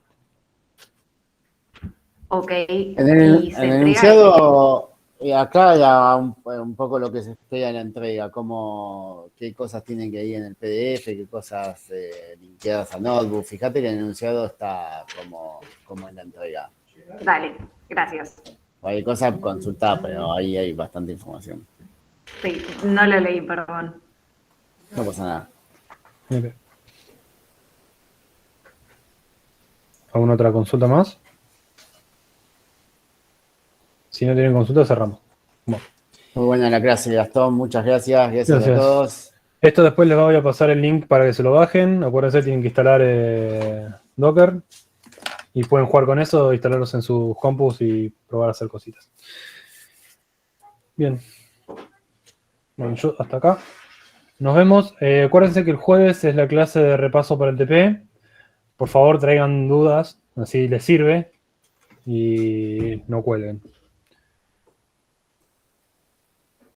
Ok, En y el, se en el entrega... enunciado, acá ya un poco lo que se espera en la entrega, qué cosas tienen que ir en el PDF, qué cosas linkeadas a Notebook. Fíjate que el enunciado está como en la entrega. Dale, gracias. Hay cosas consultar, pero ahí hay bastante información. Sí, no lo leí, perdón. No pasa nada. Ok. ¿Alguna otra consulta más? Si no tienen consulta, cerramos. Bueno, Muy buena la clase, Gastón. Muchas gracias. Gracias a Gracias. todos. esto después les voy a pasar el link para que se lo bajen. Acuérdense, tienen que instalar Docker. Y pueden jugar con eso, instalarlos en sus compus y probar a hacer cositas. Bien. Bueno, yo hasta acá. Nos vemos. Acuérdense que el jueves es la clase de repaso para el TP. Por favor, traigan dudas, así les sirve. Y no cuelguen.